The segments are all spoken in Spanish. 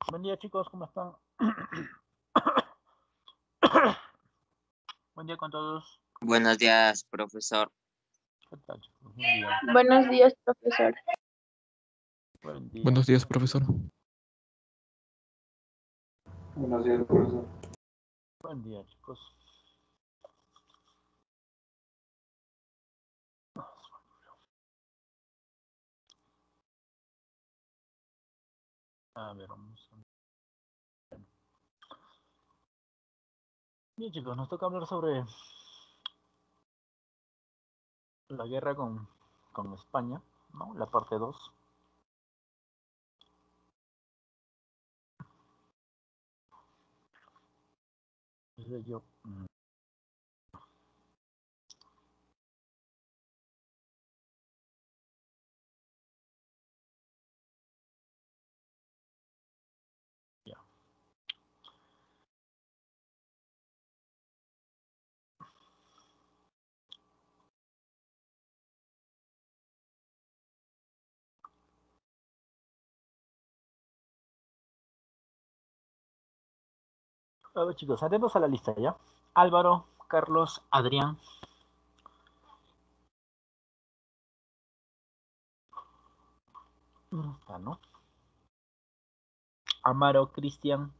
Buen día, chicos, ¿cómo están? Buen día con todos. Buenos días, profesor. ¿Qué tal, chicos? Buen día. Buenos días, profesor. Buen día. Buenos días, profesor. Buenos días, profesor. Buen día, chicos. A ver, vamos a ver. Bien, chicos, nos toca hablar sobre la guerra con España, ¿no? La parte 2. Yo. Ya. A ver, chicos, atentos a la lista, ¿ya? Álvaro, Carlos, Adrián. Está, ¿no? Amaro, Cristian.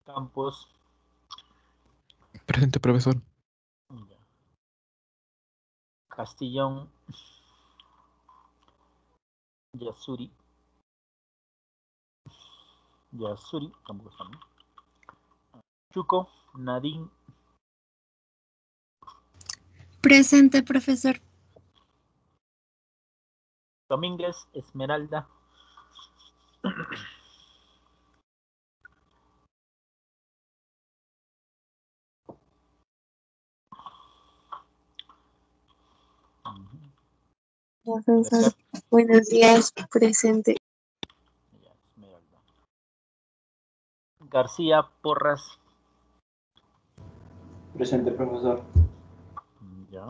Campos. Presente, profesor. Ya. Castillón. Yasuri. Yasuri, tampoco está, ¿no? Chuco, Nadine. Presente, profesor. Domínguez, Esmeralda. Profesor, buenos días, presente. Ya, Esmeralda. García, Porras. Presente, profesor. Ya.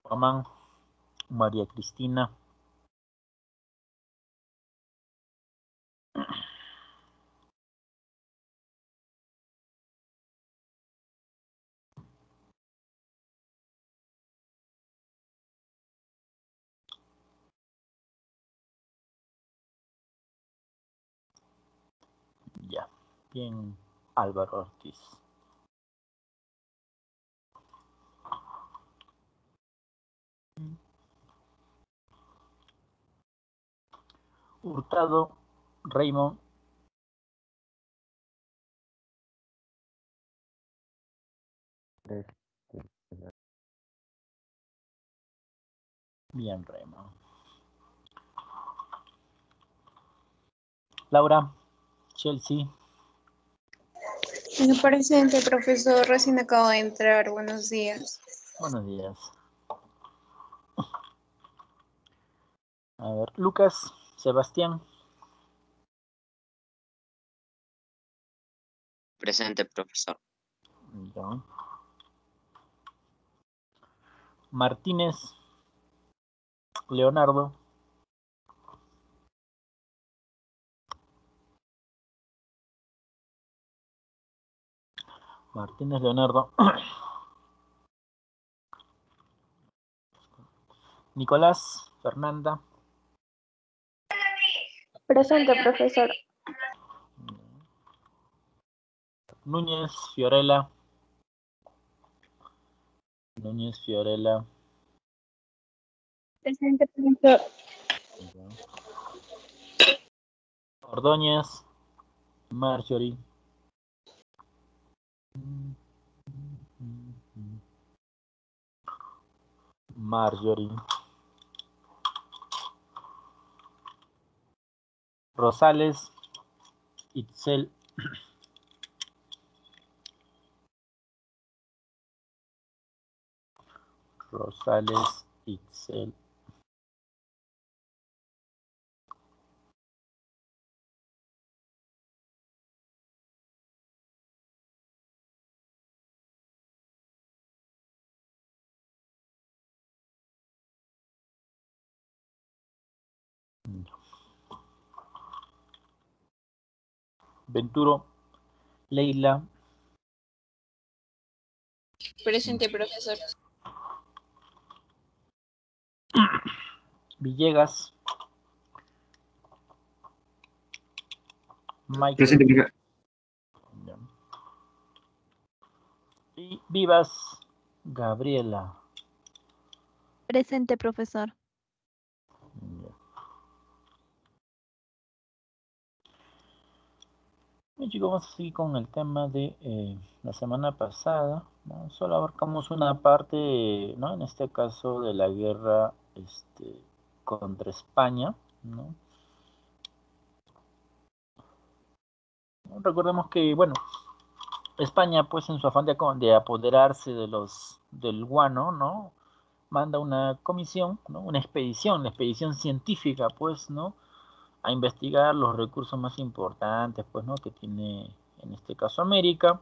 Guamán, María Cristina. Ya. Bien, Álvaro Ortiz. Hurtado, Raymond. Bien, Raymond. Laura, Chelsea. Presente, profesor. Recién acabo de entrar. Buenos días. Buenos días. A ver, Lucas, Sebastián. Presente, profesor. Ya. Martínez, Leonardo. Martínez, Leonardo. Nicolás, Fernanda. Presente, profesor. Núñez, Fiorella. Núñez, Fiorella. Presente, profesor. Ya. Ordóñez, Marjorie. Marjorie. Rosales, Itzel. Rosales, Itzel. Venturo, Leila, Presente, profesor. Villegas, Michael. Presente, profe. Ya. Y Vivas, Gabriela. Presente, profesor. Ya. Bien, chicos, vamos a seguir con el tema de la semana pasada, ¿no? Solo abarcamos una parte, ¿no? En este caso de la guerra contra España, ¿no? Recordemos que, bueno, España, pues en su afán de apoderarse del guano, ¿no? Manda una comisión, ¿no? Una expedición científica, pues, ¿no? A investigar los recursos más importantes, pues, ¿no? Que tiene, en este caso, América.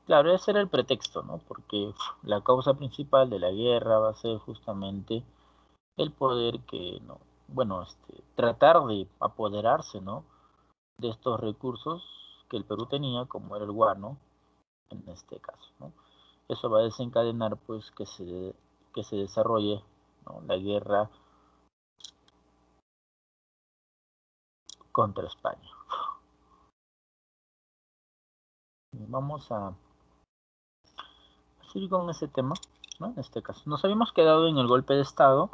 Claro, ese era el pretexto, ¿no? Porque la causa principal de la guerra va a ser justamente el poder que, ¿no? Bueno, tratar de apoderarse, ¿no? De estos recursos que el Perú tenía, como era el guano, en este caso, ¿no? Eso va a desencadenar, pues, que se desarrolle, ¿no? La guerra contra España. Vamos a seguir con ese tema, ¿no? En este caso, nos habíamos quedado en el golpe de Estado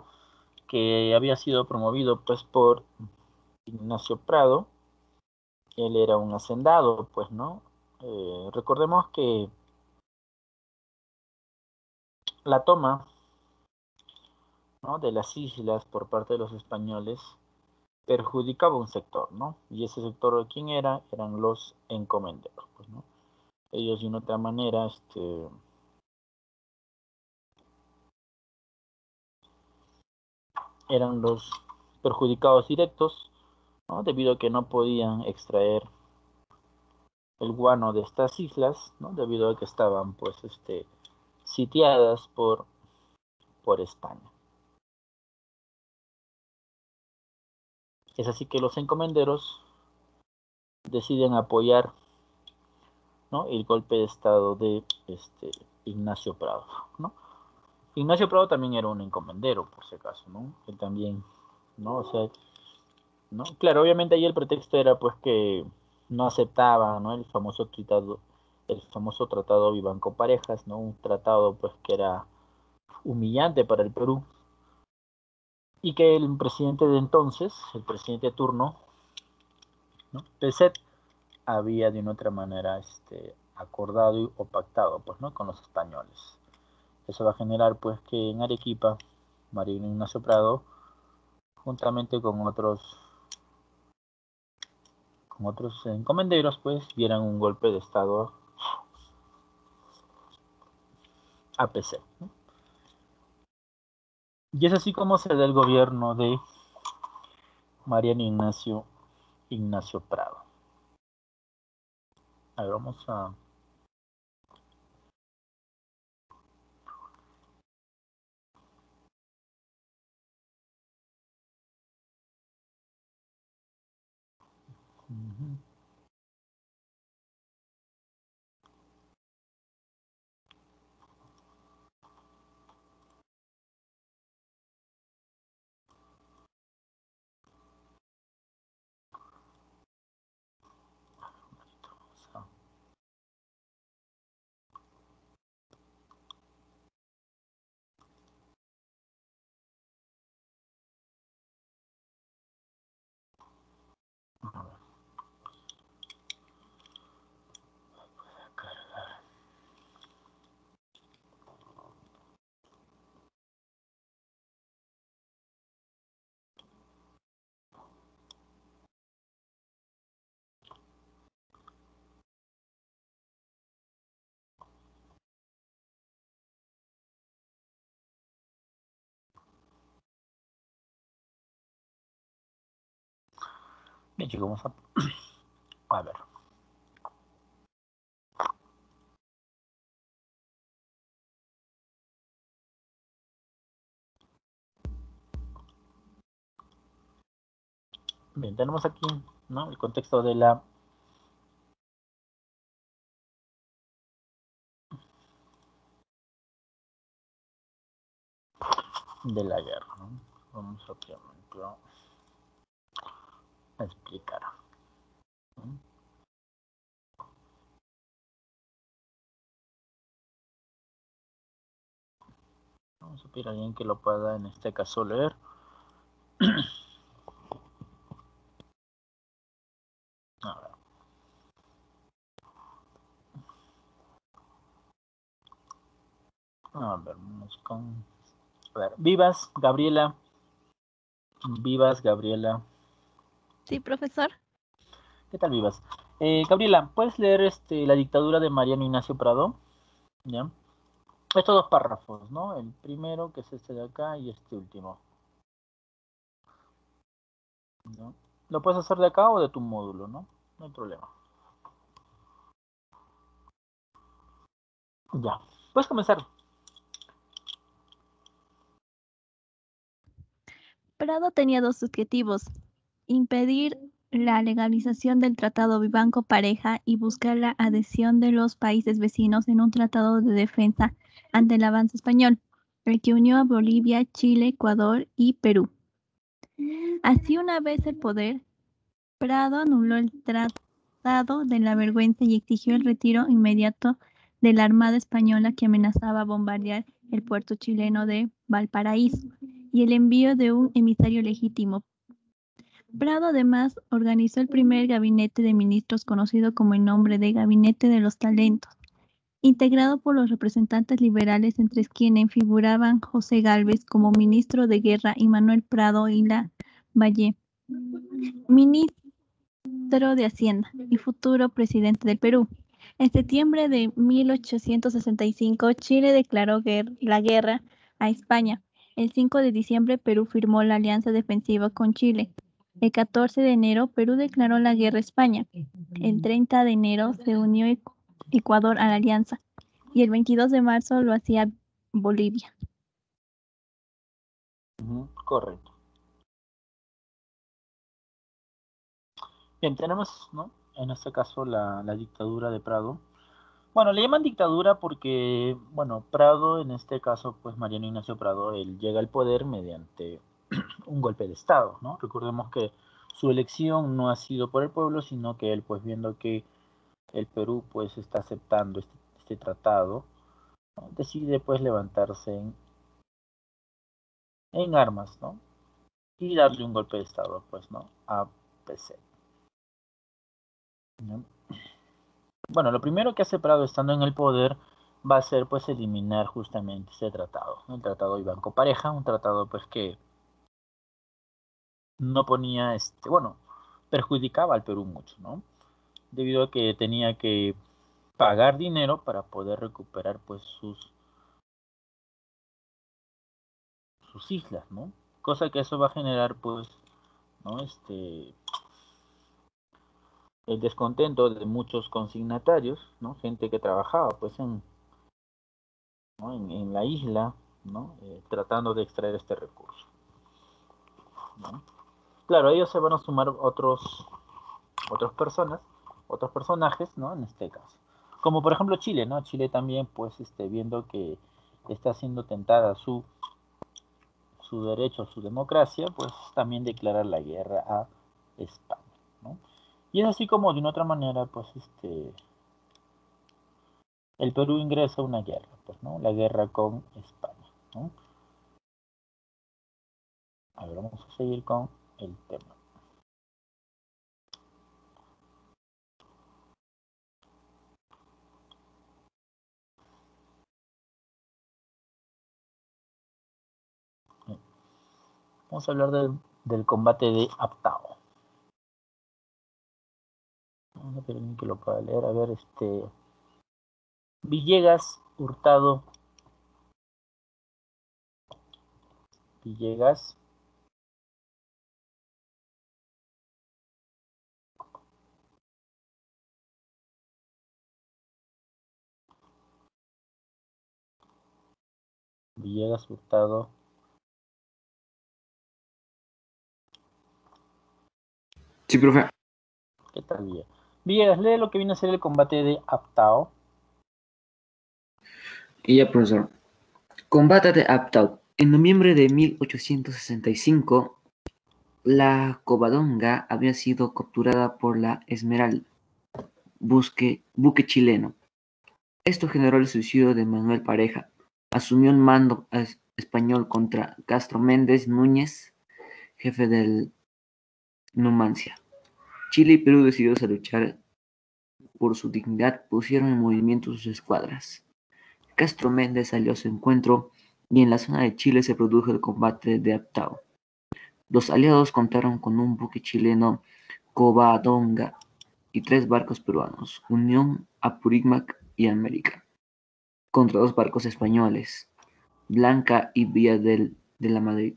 que había sido promovido, pues, por Ignacio Prado. Él era un hacendado, pues, ¿no? Recordemos que la toma, ¿no? De las islas por parte de los españoles perjudicaba un sector, ¿no? Y ese sector, ¿quién era? Eran los encomenderos, pues, ¿no? Ellos de una otra manera, eran los perjudicados directos, ¿no? Debido a que no podían extraer el guano de estas islas, ¿no? Debido a que estaban, pues, sitiadas por España. Es así que los encomenderos deciden apoyar, ¿no? El golpe de estado de Ignacio Prado, ¿no? Ignacio Prado también era un encomendero, por si acaso, ¿no? Él también, ¿no? O sea, ¿no? Claro, obviamente ahí el pretexto era pues que no aceptaba, ¿no? El famoso tratado Vivanco Parejas, ¿no? Un tratado pues que era humillante para el Perú y que el presidente de entonces, el presidente de turno, ¿no? Peset, había de una otra manera acordado o pactado pues, ¿no? Con los españoles. Eso va a generar pues que en Arequipa, María Ignacio Prado, juntamente con otros encomenderos, pues dieran un golpe de estado a PC, ¿no? Y es así como se da el gobierno de Mariano Ignacio Prado. A ver, vamos a... Uh-huh. A ver. Bien, chicos, vamos a ver. Bien, tenemos aquí, ¿no?, el contexto de la guerra, ¿no? Vamos a explicar, ¿no? Vamos a pedir a alguien que lo pueda en este caso leer. A ver. A ver, vamos con... A ver, Vivas, Gabriela. Vivas, Gabriela. Sí, profesor. ¿Qué tal, Vivas? Gabriela, ¿puedes leer la dictadura de Mariano Ignacio Prado? ¿Ya? Estos dos párrafos, ¿no? El primero, que es este de acá, y este último. ¿No? Lo puedes hacer de acá o de tu módulo, ¿no? No hay problema. Ya. Puedes comenzar. Prado tenía dos objetivos: impedir la legalización del Tratado Vivanco-Pareja y buscar la adhesión de los países vecinos en un tratado de defensa ante el avance español, el que unió a Bolivia, Chile, Ecuador y Perú. Así, una vez el poder, Prado anuló el Tratado de la Vergüenza y exigió el retiro inmediato de la Armada Española, que amenazaba bombardear el puerto chileno de Valparaíso, y el envío de un emisario legítimo. Prado además organizó el primer gabinete de ministros, conocido como el nombre de Gabinete de los Talentos, integrado por los representantes liberales, entre quienes figuraban José Gálvez como ministro de Guerra y Manuel Prado y la Valle, ministro de Hacienda y futuro presidente del Perú. En septiembre de 1865, Chile declaró la guerra a España. El 5 de diciembre, Perú firmó la alianza defensiva con Chile. El 14 de enero, Perú declaró la guerra a España. El 30 de enero se unió Ecuador a la alianza y el 22 de marzo lo hacía Bolivia. Correcto. Bien, tenemos, ¿no?, en este caso la dictadura de Prado. Bueno, le llaman dictadura porque, bueno, Prado, en este caso, pues Mariano Ignacio Prado, él llega al poder mediante un golpe de Estado, ¿no? Recordemos que su elección no ha sido por el pueblo, sino que él, pues viendo que el Perú, pues está aceptando este tratado, ¿no?, decide, pues, levantarse en armas, ¿no?, y darle un golpe de Estado, pues, ¿no?, a PC, ¿no? Bueno, lo primero que hace Prado estando en el poder va a ser, pues, eliminar justamente ese tratado, ¿no?, el tratado Vivanco Pareja, un tratado, pues, que no ponía, bueno, perjudicaba al Perú mucho, ¿no?, debido a que tenía que pagar dinero para poder recuperar, pues, sus islas, ¿no? Cosa que eso va a generar, pues, ¿no?, el descontento de muchos consignatarios, ¿no?, gente que trabajaba, pues, ¿no?, en la isla, ¿no?, tratando de extraer este recurso, ¿no? Claro, a ellos se van a sumar otros personajes, ¿no?, en este caso. Como por ejemplo Chile, ¿no? Chile también, pues, viendo que está siendo tentada su derecho, su democracia, pues también declarar la guerra a España, ¿no? Y es así como de una otra manera, pues, el Perú ingresa a una guerra, pues, ¿no? La guerra con España, ¿no? A ver, vamos a seguir con el tema. Vamos a hablar del combate de Aptao. Vamos a pedir que lo pueda leer. A ver, Villegas, Hurtado. Villegas. Villegas, Hurtado. Sí, profe. ¿Qué tal, Villegas? Villegas, lee lo que viene a ser el combate de Aptao. Y ya, profesor. Combate de Aptao. En noviembre de 1865, la Covadonga había sido capturada por la Esmeralda, buque chileno. Esto generó el suicidio de Manuel Pareja. Asumió el mando español contra Castro Méndez Núñez, jefe del Numancia. Chile y Perú, decididos a luchar por su dignidad, pusieron en movimiento sus escuadras. Castro Méndez salió a su encuentro y en la zona de Chile se produjo el combate de Aptao. Los aliados contaron con un buque chileno, Covadonga, y 3 barcos peruanos, Unión, Apurímac y América, contra 2 barcos españoles, Blanca y Villa de la Madrid.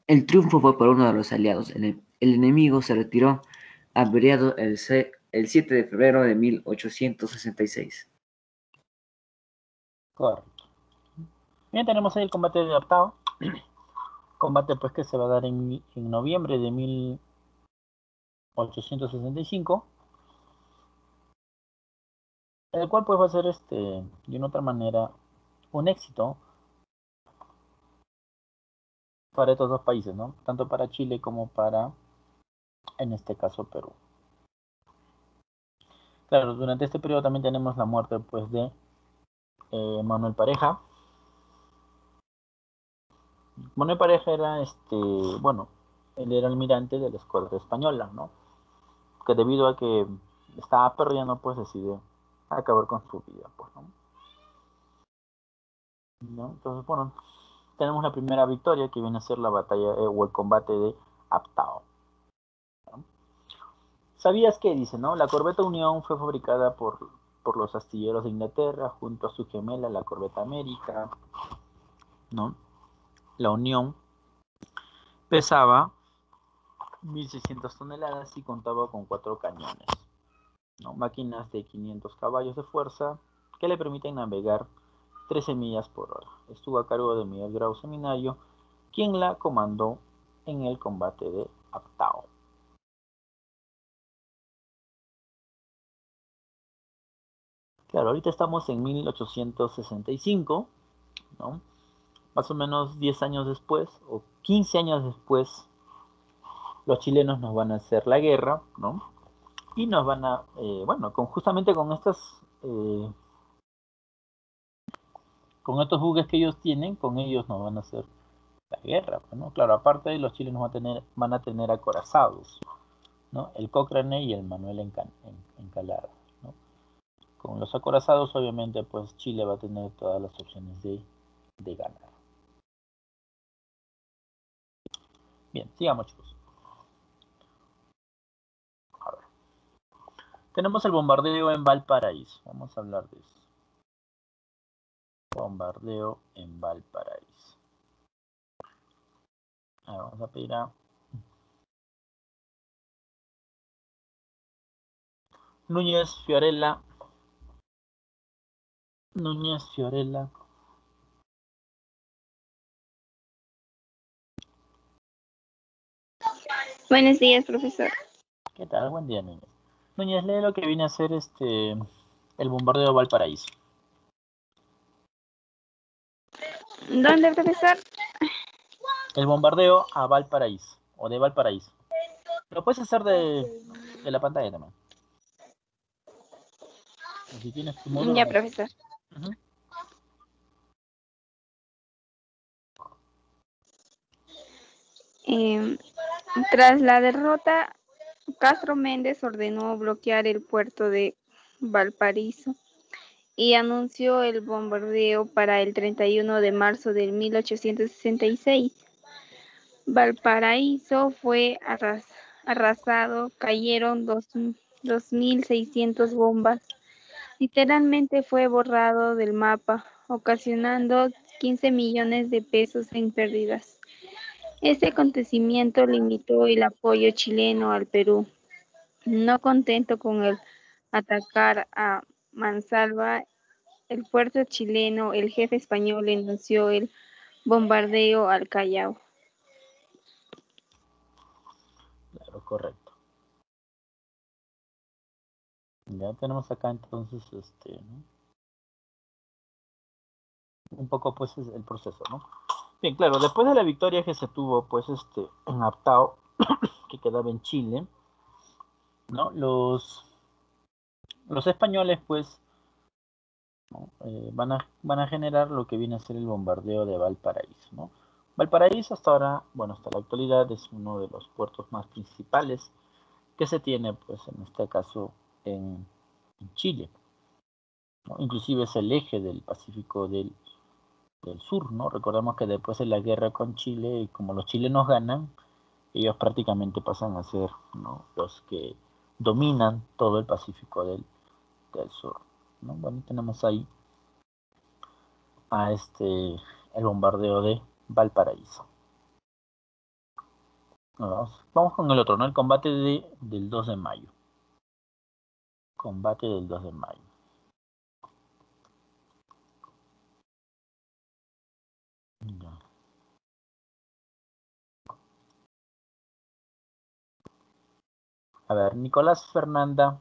El triunfo fue para uno de los aliados. El enemigo se retiró averiado el 7 de febrero de 1866. Correcto. Bien, tenemos ahí el combate de Aptao. Combate pues que se va a dar en noviembre de 1865. El cual pues va a ser de una otra manera un éxito para estos dos países, ¿no? Tanto para Chile como para, en este caso, Perú. Claro, durante este periodo también tenemos la muerte pues de Manuel Pareja. Manuel Pareja era bueno, él era almirante de la escuadra española, ¿no? Que debido a que estaba perdiendo, pues decidió acabar con su vida, pues, ¿no? Entonces, bueno, tenemos la primera victoria que viene a ser la batalla o el combate de Aptao. ¿No? ¿Sabías qué dice, no? La corbeta Unión fue fabricada por los astilleros de Inglaterra junto a su gemela, la corbeta América, ¿no? La Unión pesaba 1.600 toneladas y contaba con 4 cañones, ¿no? Máquinas de 500 caballos de fuerza que le permiten navegar 13 millas por hora. Estuvo a cargo de Miguel Grau Seminario, quien la comandó en el combate de Aptao. Claro, ahorita estamos en 1865, ¿no? Más o menos 10 años después, o 15 años después, los chilenos nos van a hacer la guerra, ¿no? Y nos van a, bueno, justamente con con estos buques que ellos tienen, con ellos nos van a hacer la guerra, ¿no? Claro, aparte los chilenos van a tener acorazados, ¿no? El Cochrane y el Manuel Encalada, ¿no? Con los acorazados, obviamente, pues Chile va a tener todas las opciones de ganar. Bien, sigamos, chicos. A ver. Tenemos el bombardeo en Valparaíso. Vamos a hablar de eso. Bombardeo en Valparaíso. Ahora vamos a pedir a Núñez Fiorella. Núñez Fiorella. Buenos días, profesor. ¿Qué tal? Buen día, Núñez. Núñez, lee lo que viene a ser el bombardeo de Valparaíso. ¿Dónde, profesor? El bombardeo a Valparaíso, o de Valparaíso. Lo puedes hacer de la pantalla también. O si tienes tu módulo. Ya, profesor. Uh-huh. Tras la derrota, Castro Méndez ordenó bloquear el puerto de Valparaíso y anunció el bombardeo para el 31 de marzo de 1866. Valparaíso fue arrasado, cayeron 2.600 bombas. Literalmente fue borrado del mapa, ocasionando 15 millones de pesos en pérdidas. Este acontecimiento limitó el apoyo chileno al Perú. No contento con el atacar a Mansalva, el puerto chileno, el jefe español anunció el bombardeo al Callao. Claro, correcto. Ya tenemos acá entonces ¿no? Un poco pues es el proceso, ¿no? Bien, claro, después de la victoria que se tuvo pues en Aptao, que quedaba en Chile, ¿no? Los españoles pues, ¿no? van a generar lo que viene a ser el bombardeo de Valparaíso, ¿no? Valparaíso hasta ahora, bueno, hasta la actualidad es uno de los puertos más principales que se tiene pues en este caso en Chile, ¿no? Inclusive es el eje del Pacífico del Sur, ¿no? Recordemos que después de la guerra con Chile, como los chilenos ganan, ellos prácticamente pasan a ser, ¿no? los que dominan todo el Pacífico del Sur, ¿no? Bueno, tenemos ahí a el bombardeo de Valparaíso. Vamos con el otro, ¿no? El combate del 2 de mayo. Combate del 2 de mayo. Ya. A ver, Nicolás Fernanda.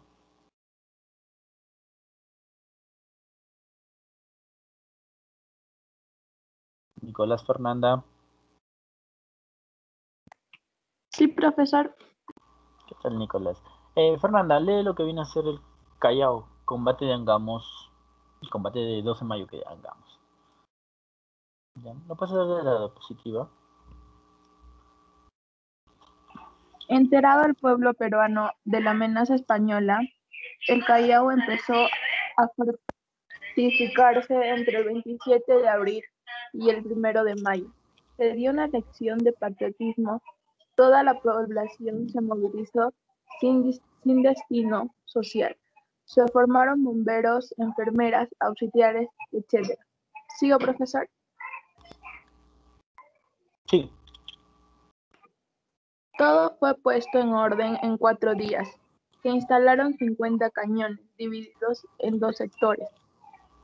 Nicolás Fernanda. Sí, profesor. ¿Qué tal, Nicolás? Fernanda, lee lo que viene a ser el Callao, combate de Angamos, el combate de 12 de mayo que Angamos. ¿Ya? ¿No pasa de la diapositiva? Enterado el pueblo peruano de la amenaza española, el Callao empezó a fortificarse entre el 27 de abril y el 1 de mayo. Se dio una lección de patriotismo. Toda la población se movilizó sin destino social. Se formaron bomberos, enfermeras, auxiliares, etc. ¿Sigo, profesor? Sí. Todo fue puesto en orden en 4 días. Se instalaron 50 cañones, divididos en 2 sectores.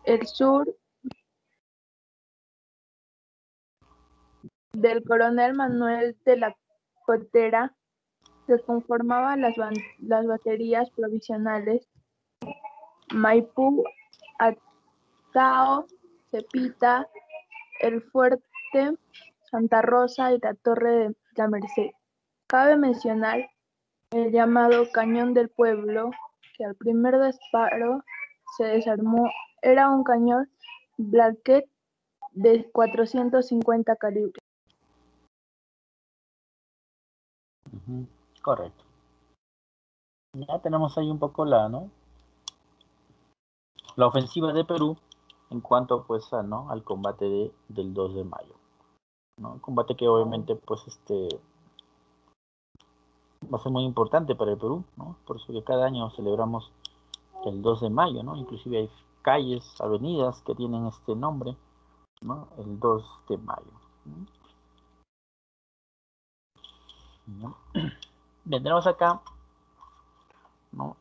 El sur del coronel Manuel de la Cotera se conformaban las baterías provisionales Maipú, Atao, Cepita, el Fuerte, Santa Rosa y la Torre de la Merced. Cabe mencionar el llamado Cañón del Pueblo, que al primer disparo se desarmó. Era un cañón Blackett de 450 calibre. Correcto. Ya tenemos ahí un poco la ofensiva de Perú en cuanto pues al combate del 2 de mayo, ¿no? Un combate que obviamente pues va a ser muy importante para el Perú, ¿no? Por eso que cada año celebramos el 2 de mayo, ¿no? Inclusive hay calles, avenidas que tienen este nombre, ¿no? El 2 de mayo. ¿No? Bien, tenemos acá, ¿no?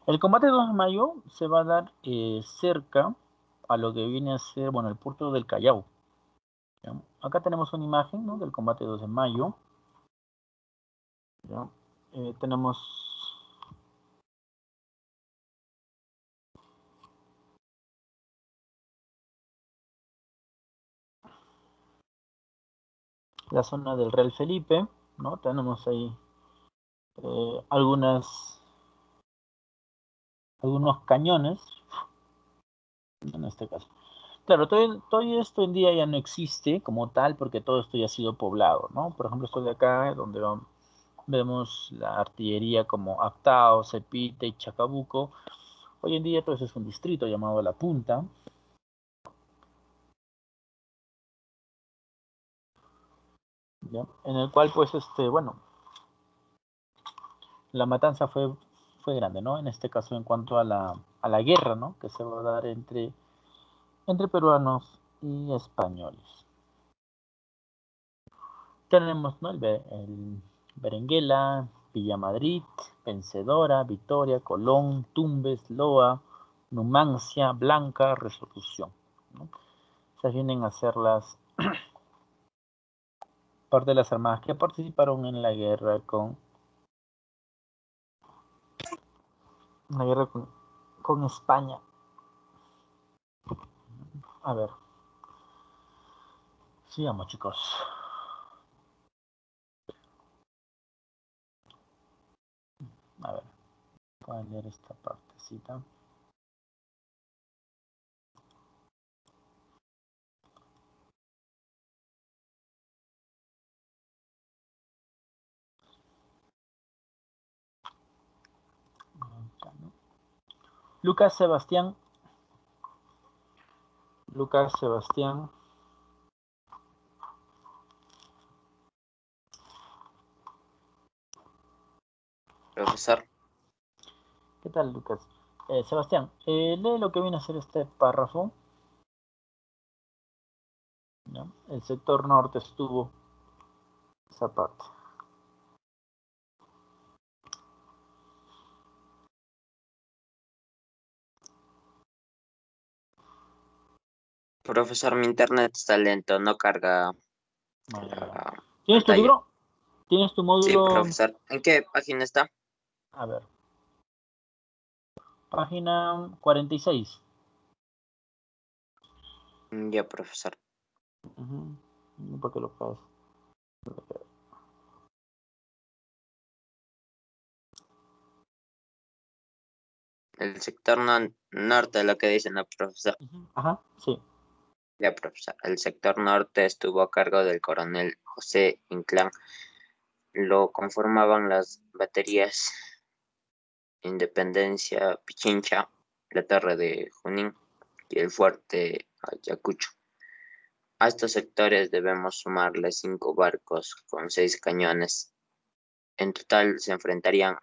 El combate del 2 de mayo se va a dar cerca a lo que viene a ser, bueno, el puerto del Callao. ¿Ya? Acá tenemos una imagen, ¿no? Del combate 2 de mayo. ¿Ya? Tenemos la zona del Real Felipe, ¿no? Tenemos ahí algunos cañones, en este caso. Claro, todo esto en día ya no existe como tal porque todo esto ya ha sido poblado, ¿no? Por ejemplo, esto de acá, donde vemos la artillería como Aptao, Cepite y Chacabuco. Hoy en día todo eso es un distrito llamado La Punta. ¿Ya? En el cual, pues, bueno, la matanza fue grande, ¿no? En este caso, en cuanto a la guerra, ¿no? Que se va a dar entre peruanos y españoles. Tenemos, ¿no? el Berenguela, Villa Madrid, Vencedora, Victoria, Colón, Tumbes, Loa, Numancia, Blanca, Resolución, ¿no? Esas vienen a ser las parte de las armadas que participaron en la guerra con España. A ver. Sigamos, chicos. A ver. Voy a leer esta partecita. Lucas Sebastián. Profesor, ¿Qué tal, Lucas? Sebastián, lee lo que viene a ser este párrafo. ¿Ya? El sector norte estuvo esa parte. profesor, mi internet está lento, no carga la ¿Tienes tu pantalla. libro? ¿Tienes tu Sí, módulo? profesor. ¿En qué página está? A ver. Página 46. Ya, profesor. ¿Por qué lo puedes? El sector norte, lo que dicen, ¿no, profesor? Ajá, sí. Ya, profesor. El sector norte estuvo a cargo del coronel José Inclán. Lo conformaban las baterías Independencia, Pichincha, la Torre de Junín y el fuerte Ayacucho. A estos sectores debemos sumarle 5 barcos con 6 cañones. En total se enfrentarían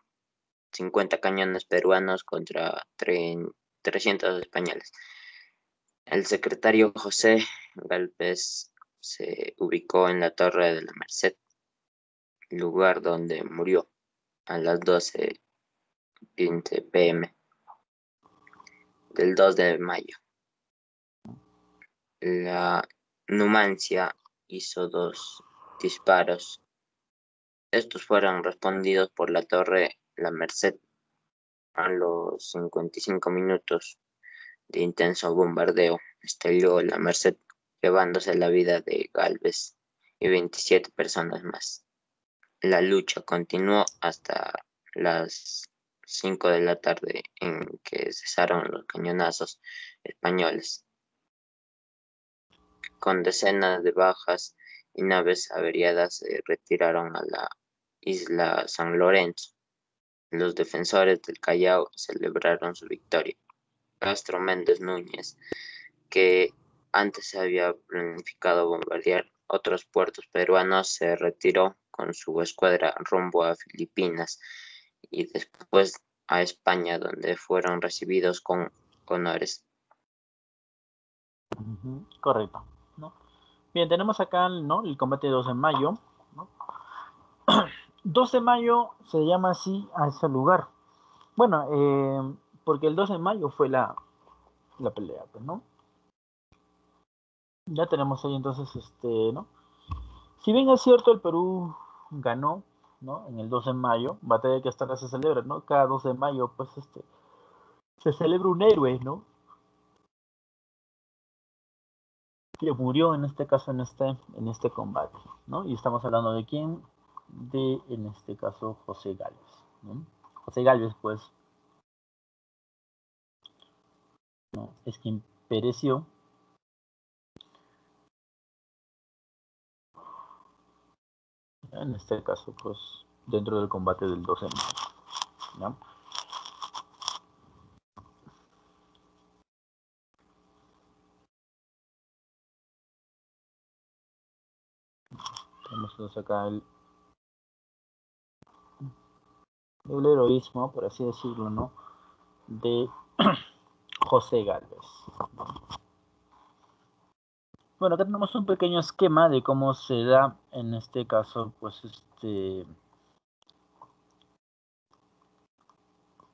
50 cañones peruanos contra 300 españoles. El secretario José Gálvez se ubicó en la Torre de la Merced, lugar donde murió a las 12:20 p.m. del 2 de mayo. La Numancia hizo 2 disparos. Estos fueron respondidos por la Torre La Merced a los 55 minutos de intenso bombardeo. Estalló La Merced, llevándose la vida de Gálvez y 27 personas más. La lucha continuó hasta las 5 de la tarde, en que cesaron los cañonazos españoles. Con decenas de bajas y naves averiadas, se retiraron a la isla San Lorenzo. Los defensores del Callao celebraron su victoria. Castro Méndez Núñez, que antes había planificado bombardear otros puertos peruanos, se retiró con su escuadra rumbo a Filipinas y después a España, donde fueron recibidos con honores. Correcto, ¿no? Bien, tenemos acá, ¿no?, el combate de 2 de mayo, ¿no? 2 de mayo se llama así a ese lugar. Bueno, porque el 2 de mayo fue la pelea, pues, ¿no? Ya tenemos ahí entonces, ¿no? Si bien es cierto, el Perú ganó, ¿no?, en el 2 de mayo, batalla que hasta ahora se celebra, ¿no? Cada 2 de mayo, pues, se celebra un héroe, ¿no?, que murió en este caso en este combate, ¿no? Y estamos hablando de quién, en este caso, José Gálvez, ¿no? José Gálvez, pues, ¿no?, es quien pereció en este caso, pues, dentro del combate del 12 de mayo, ¿no? Tenemos acá el heroísmo, por así decirlo, ¿no?, de José Gálvez. Bueno, acá tenemos un pequeño esquema de cómo se da, en este caso, pues,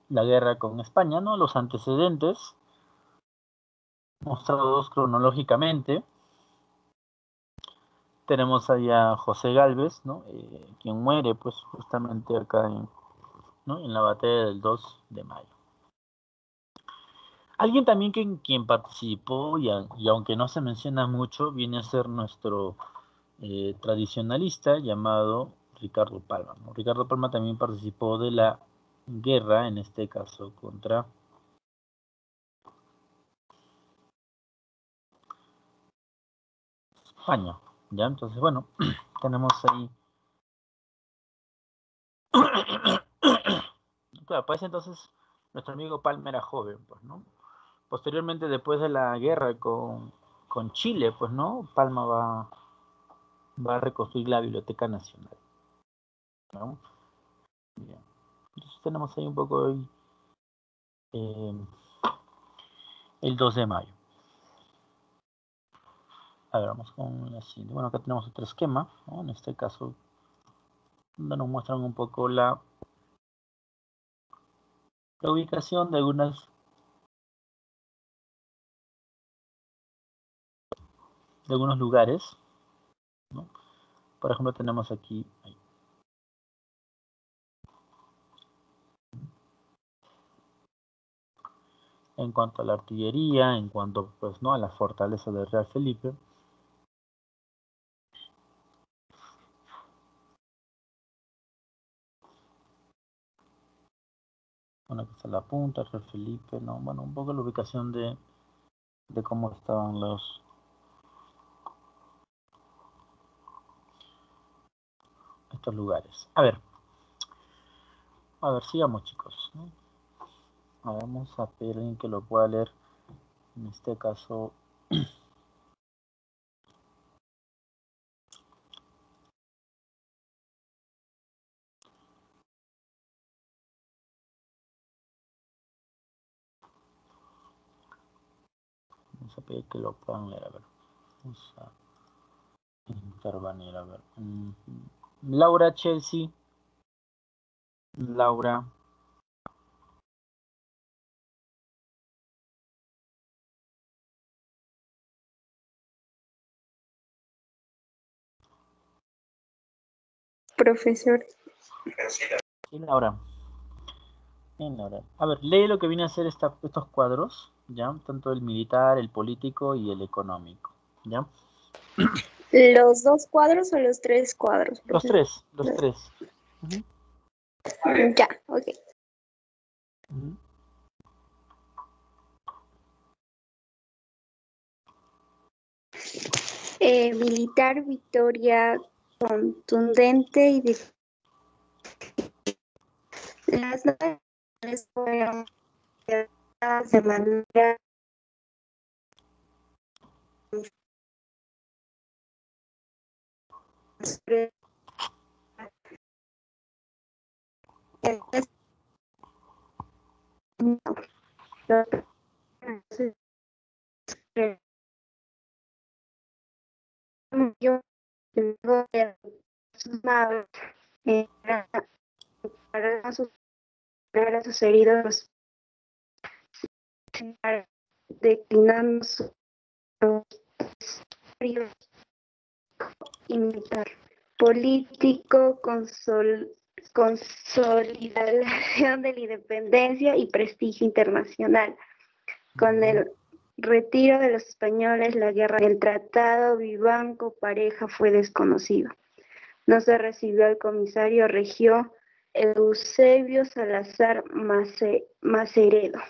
la guerra con España, ¿no? Los antecedentes mostrados cronológicamente. Tenemos allá a José Gálvez, ¿no? Quien muere, pues, justamente acá ¿no? en la batalla del 2 de mayo. Alguien también quien participó, y aunque no se menciona mucho, viene a ser nuestro tradicionalista llamado Ricardo Palma, ¿no? Ricardo Palma también participó de la guerra, en este caso, contra España, ¿ya? Entonces, bueno, tenemos ahí... Claro, pues entonces nuestro amigo Palma era joven, pues, ¿no? Posteriormente, después de la guerra con Chile, pues, ¿no? Palma va a reconstruir la Biblioteca Nacional, ¿no? Bien. Entonces tenemos ahí un poco el 2 de mayo. A ver, vamos con la siguiente. Bueno, acá tenemos otro esquema, ¿no? En este caso, donde nos muestran un poco la ubicación de algunos lugares, ¿no? Por ejemplo, tenemos aquí en cuanto a la artillería, en cuanto, pues, ¿no? a la fortaleza del Real Felipe. Bueno, aquí está la punta, Real Felipe, ¿no? Bueno, un poco la ubicación de cómo estaban estos lugares. A ver, sigamos, chicos, ¿no? Vamos a pedir a alguien que lo pueda leer. En este caso, vamos a pedir que lo puedan leer. A ver, vamos a intervenir. A ver, Laura, Chelsea, Laura. Profesor. Sí, Laura. Bien, Laura. A ver, lee lo que viene a ser estos cuadros, ¿ya? Tanto el militar, el político y el económico, ¿ya? ¿Los 2 cuadros o los 3 cuadros? Los tres. Uh-huh. Ya, ok. Uh-huh. Militar, victoria contundente y las naves fueron creadas de manera sus naves para sus heridos, declinando sus y militar, político, consolidación de la independencia y prestigio internacional. Con el retiro de los españoles, la guerra del Tratado Vivanco-Pareja fue desconocido. No se recibió al comisario regio Eusebio Salazar Maceredo.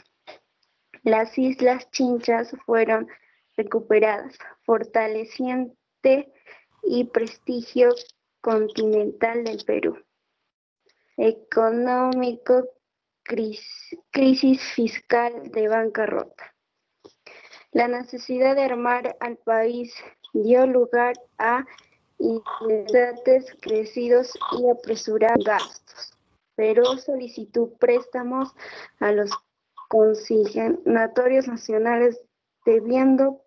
Las Islas Chinchas fueron recuperadas, fortaleciente y prestigio continental del Perú. Económico, crisis fiscal de bancarrota. La necesidad de armar al país dio lugar a inmediatos crecidos y apresurados gastos. Perú solicitó préstamos a los consignatorios nacionales, debiendo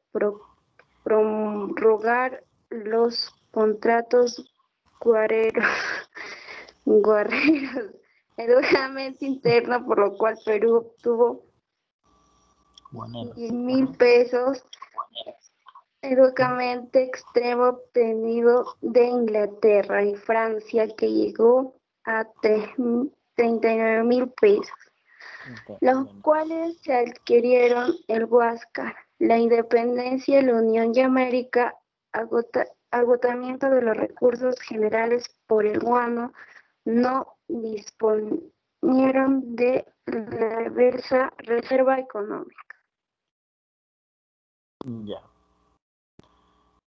prorrogar los contratos guerreros educadamente interno, por lo cual Perú obtuvo 100,000 pesos educadamente extremo obtenido de Inglaterra y Francia que llegó a 39,000 pesos, los cuales se adquirieron el Huáscar, la independencia, la Unión y América, agotamiento de los recursos generales por el guano, no disponieron de la reserva económica. Ya.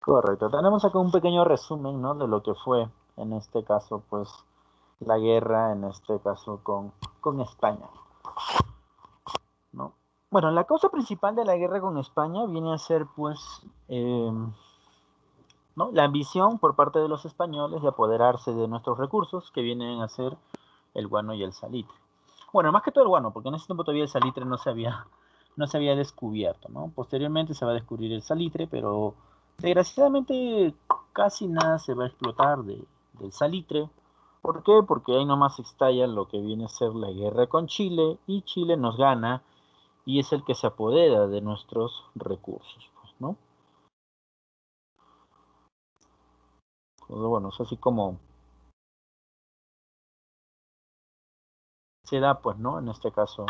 Correcto. Tenemos acá un pequeño resumen, ¿no? De lo que fue, en este caso, pues, la guerra, en este caso, con España, ¿no? Bueno, la causa principal de la guerra con España viene a ser, pues, ¿no? La ambición por parte de los españoles de apoderarse de nuestros recursos, que vienen a ser el guano y el salitre. Bueno, más que todo el guano, porque en ese tiempo todavía el salitre no se había descubierto, ¿no? Posteriormente se va a descubrir el salitre, pero desgraciadamente casi nada se va a explotar del salitre. ¿Por qué? Porque ahí nomás estalla lo que viene a ser la guerra con Chile, y Chile nos gana, y es el que se apodera de nuestros recursos, pues, ¿no? Entonces, bueno, es así como se da, pues, ¿no? En este caso,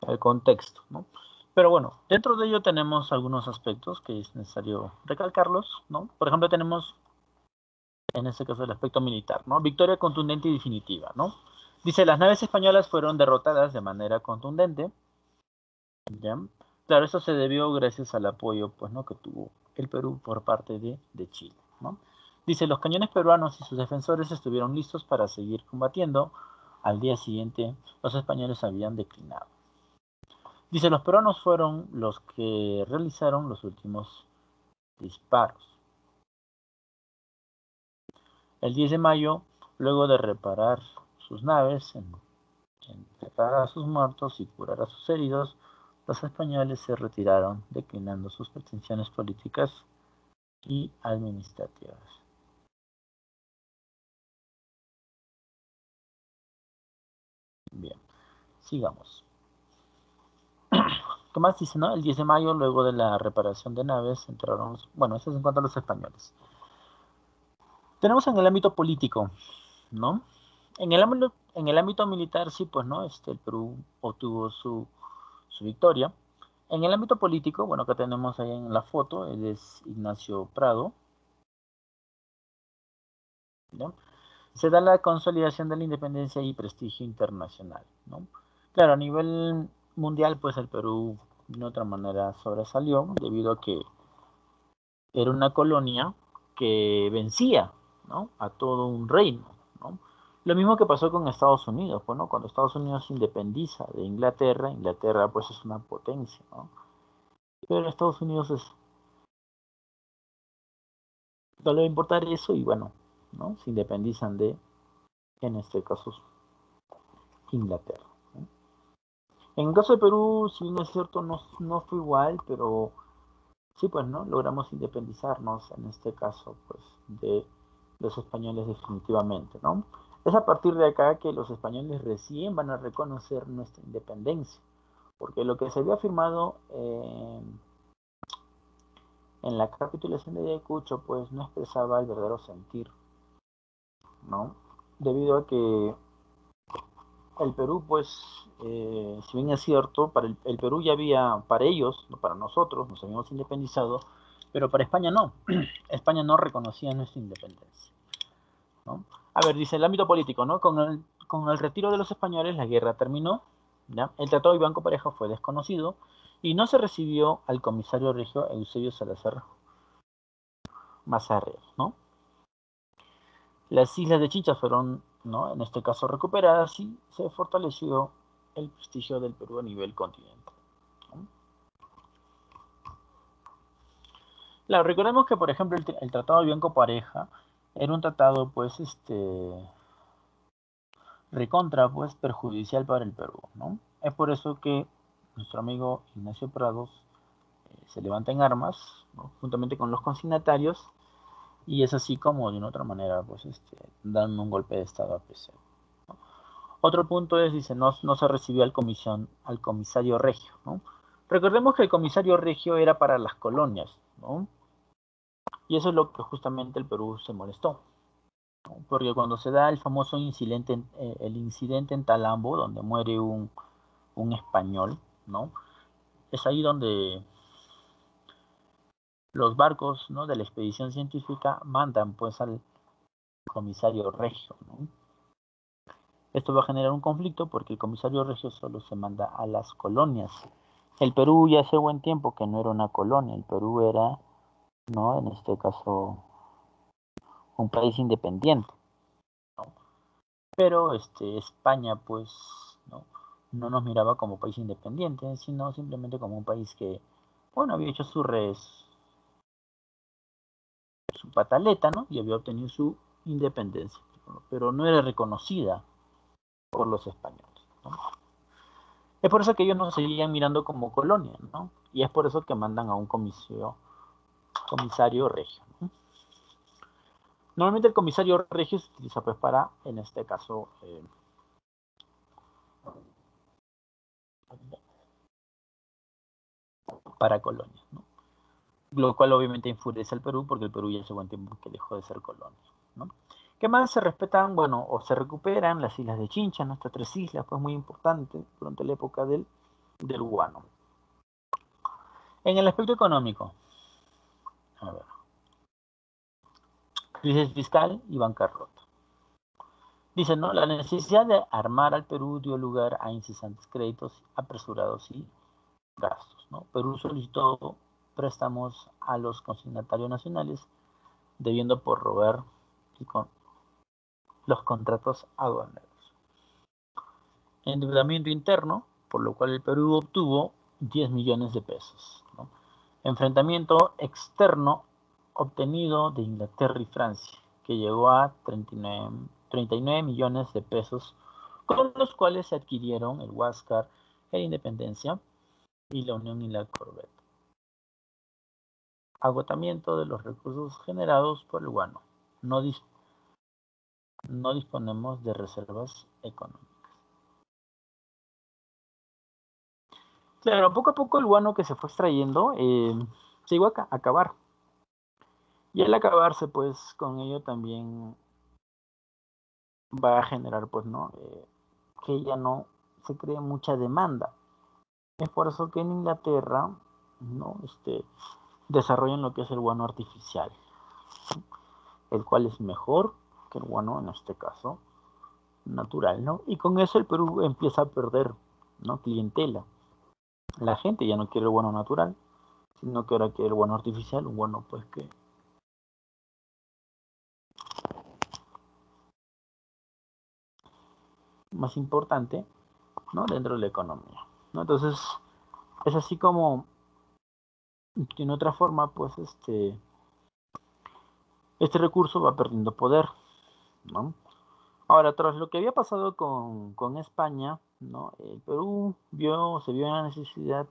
el contexto, ¿no? Pero bueno, dentro de ello tenemos algunos aspectos que es necesario recalcarlos, ¿no? Por ejemplo, tenemos en este caso el aspecto militar, ¿no? Victoria contundente y definitiva, ¿no? Dice, las naves españolas fueron derrotadas de manera contundente, ¿ya? Claro, eso se debió gracias al apoyo, pues, ¿no? Que tuvo el Perú por parte de Chile, ¿no? Dice, los cañones peruanos y sus defensores estuvieron listos para seguir combatiendo. Al día siguiente, los españoles habían declinado. Dice, los peruanos fueron los que realizaron los últimos disparos. El 10 de mayo, luego de reparar sus naves, preparar a sus muertos y curar a sus heridos, los españoles se retiraron, declinando sus pretensiones políticas y administrativas. Bien, sigamos. ¿Qué más dice, no? El 10 de mayo, luego de la reparación de naves, entraron, bueno, eso es en cuanto a los españoles. Tenemos en el ámbito político, ¿no? En el ámbito militar, sí, pues, ¿no? El Perú obtuvo su victoria. En el ámbito político, bueno, acá tenemos ahí en la foto, él es Ignacio Prado, ¿no? Se da la consolidación de la independencia y prestigio internacional, ¿no? Claro, a nivel mundial, pues el Perú de otra manera sobresalió debido a que era una colonia que vencía, ¿no? A todo un reino, ¿no? Lo mismo que pasó con Estados Unidos, pues, ¿no? Cuando Estados Unidos se independiza de Inglaterra, Inglaterra pues es una potencia, ¿no? Pero Estados Unidos no le va a importar eso y bueno, ¿no? Se independizan de, en este caso, Inglaterra, ¿no? En el caso de Perú, si no es cierto, no fue igual, pero sí, pues, ¿no? Logramos independizarnos, en este caso, pues, de los españoles definitivamente, ¿no? Es a partir de acá que los españoles recién van a reconocer nuestra independencia, porque lo que se había firmado en la capitulación de Ayacucho, pues, no expresaba el verdadero sentir, ¿no? Debido a que el Perú, pues, si bien es cierto, para el Perú ya había, para ellos, no para nosotros, nos habíamos independizado, pero para España no. España no reconocía nuestra independencia, ¿no? A ver, dice el ámbito político, ¿no? Con el retiro de los españoles, la guerra terminó, ¿ya? El Tratado de Vivanco Pareja fue desconocido y no se recibió al comisario regio Eusebio Salazar Mazarredo, ¿no? Las islas de Chicha fueron, ¿no? En este caso recuperadas y se fortaleció el prestigio del Perú a nivel continental, ¿no? Claro, recordemos que, por ejemplo, el Tratado de Vivanco Pareja era un tratado, pues, recontra, pues, perjudicial para el Perú, ¿no? Es por eso que nuestro amigo Ignacio Prados se levanta en armas, ¿no? Juntamente con los consignatarios, y es así como, de una otra manera, pues, dan un golpe de estado a pesar, ¿no? Otro punto es, dice, no se recibió al comisario regio, ¿no? Recordemos que el comisario regio era para las colonias, ¿no? Y eso es lo que justamente el Perú se molestó, ¿no? Porque cuando se da el famoso incidente en Talambo, donde muere un español, ¿no? Es ahí donde los barcos, ¿no?, de la expedición científica mandan pues al comisario regio, ¿no? Esto va a generar un conflicto porque el comisario regio solo se manda a las colonias. El Perú ya hace buen tiempo que no era una colonia, el Perú era, ¿no?, en este caso, un país independiente, ¿no? Pero España pues no nos miraba como país independiente, sino simplemente como un país que, bueno, había hecho su pataleta, ¿no?, y había obtenido su independencia, pero no era reconocida por los españoles, ¿no? Es por eso que ellos nos seguían mirando como colonia, ¿no? Y es por eso que mandan a un comisario regio, ¿no? Normalmente el comisario regio se utiliza pues para, en este caso, para colonias, ¿no? Lo cual obviamente enfurece al Perú porque el Perú ya hace buen tiempo que dejó de ser colonia, ¿no? ¿Qué más se respetan? Bueno, o se recuperan las islas de Chincha, ¿no? Estas 3 islas, pues muy importantes durante la época del guano. En el aspecto económico, a ver, crisis fiscal y bancarrota. Dicen, ¿no?, la necesidad de armar al Perú dio lugar a incesantes créditos apresurados y gastos, ¿no? Perú solicitó préstamos a los consignatarios nacionales, debiendo prorrogar los contratos aduaneros. Endeudamiento interno, por lo cual el Perú obtuvo 10 millones de pesos, ¿no? Enfrentamiento externo obtenido de Inglaterra y Francia, que llegó a 39 millones de pesos, con los cuales se adquirieron el Huáscar, la Independencia y la Unión y la Corvette. Agotamiento de los recursos generados por el guano. No disponemos de reservas económicas. Claro, poco a poco el guano que se fue extrayendo se iba a acabar. Y al acabarse, pues, con ello también va a generar, pues, ¿no?, que ya no se cree mucha demanda. Es por eso que en Inglaterra, ¿no?, desarrollan lo que es el guano artificial, ¿no?, el cual es mejor que el guano, en este caso, natural, ¿no? Y con eso el Perú empieza a perder, ¿no?, clientela. La gente ya no quiere el guano natural, sino que ahora quiere el guano artificial, un guano, pues, que más importante, ¿no?, dentro de la economía, ¿no? Entonces, es así como, en otra forma, pues, este recurso va perdiendo poder, ¿no? Ahora, tras lo que había pasado con España, ¿no?, el Perú se vio en la necesidad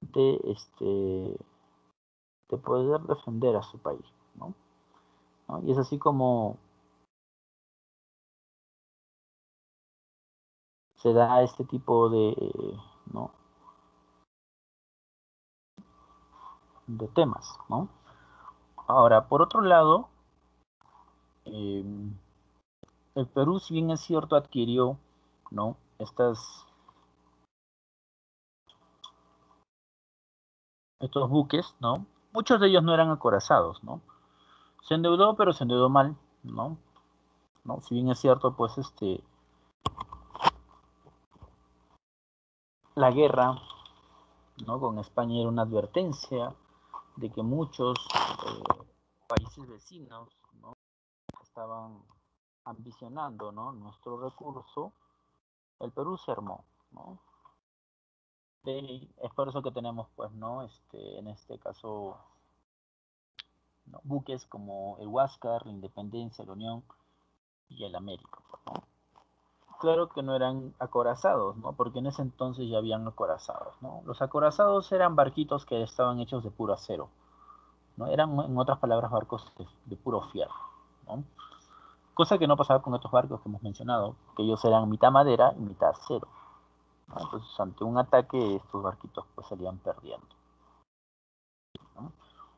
de poder defender a su país, ¿no? Y es así como se da este tipo ¿no?, de temas, ¿no? Ahora, por otro lado, el Perú, si bien es cierto, adquirió, ¿no?, estos buques, ¿no? Muchos de ellos no eran acorazados, ¿no? Se endeudó, pero se endeudó mal, ¿no? Si bien es cierto, pues, la guerra, ¿no?, con España era una advertencia de que muchos países vecinos, ¿no?, estaban ambicionando, ¿no?, nuestro recurso. El Perú se armó, ¿no? Es por eso que tenemos, pues, ¿no?, en este caso, ¿no?, buques como el Huáscar, la Independencia, la Unión y el América, ¿no? Claro que no eran acorazados, ¿no?, porque en ese entonces ya habían acorazados, ¿no? Los acorazados eran barquitos que estaban hechos de puro acero, ¿no? Eran, en otras palabras, barcos de puro fierro, ¿no? Cosa que no pasaba con estos barcos que hemos mencionado, que ellos eran mitad madera y mitad acero, ¿no? Entonces, ante un ataque, estos barquitos pues salían perdiendo, ¿no?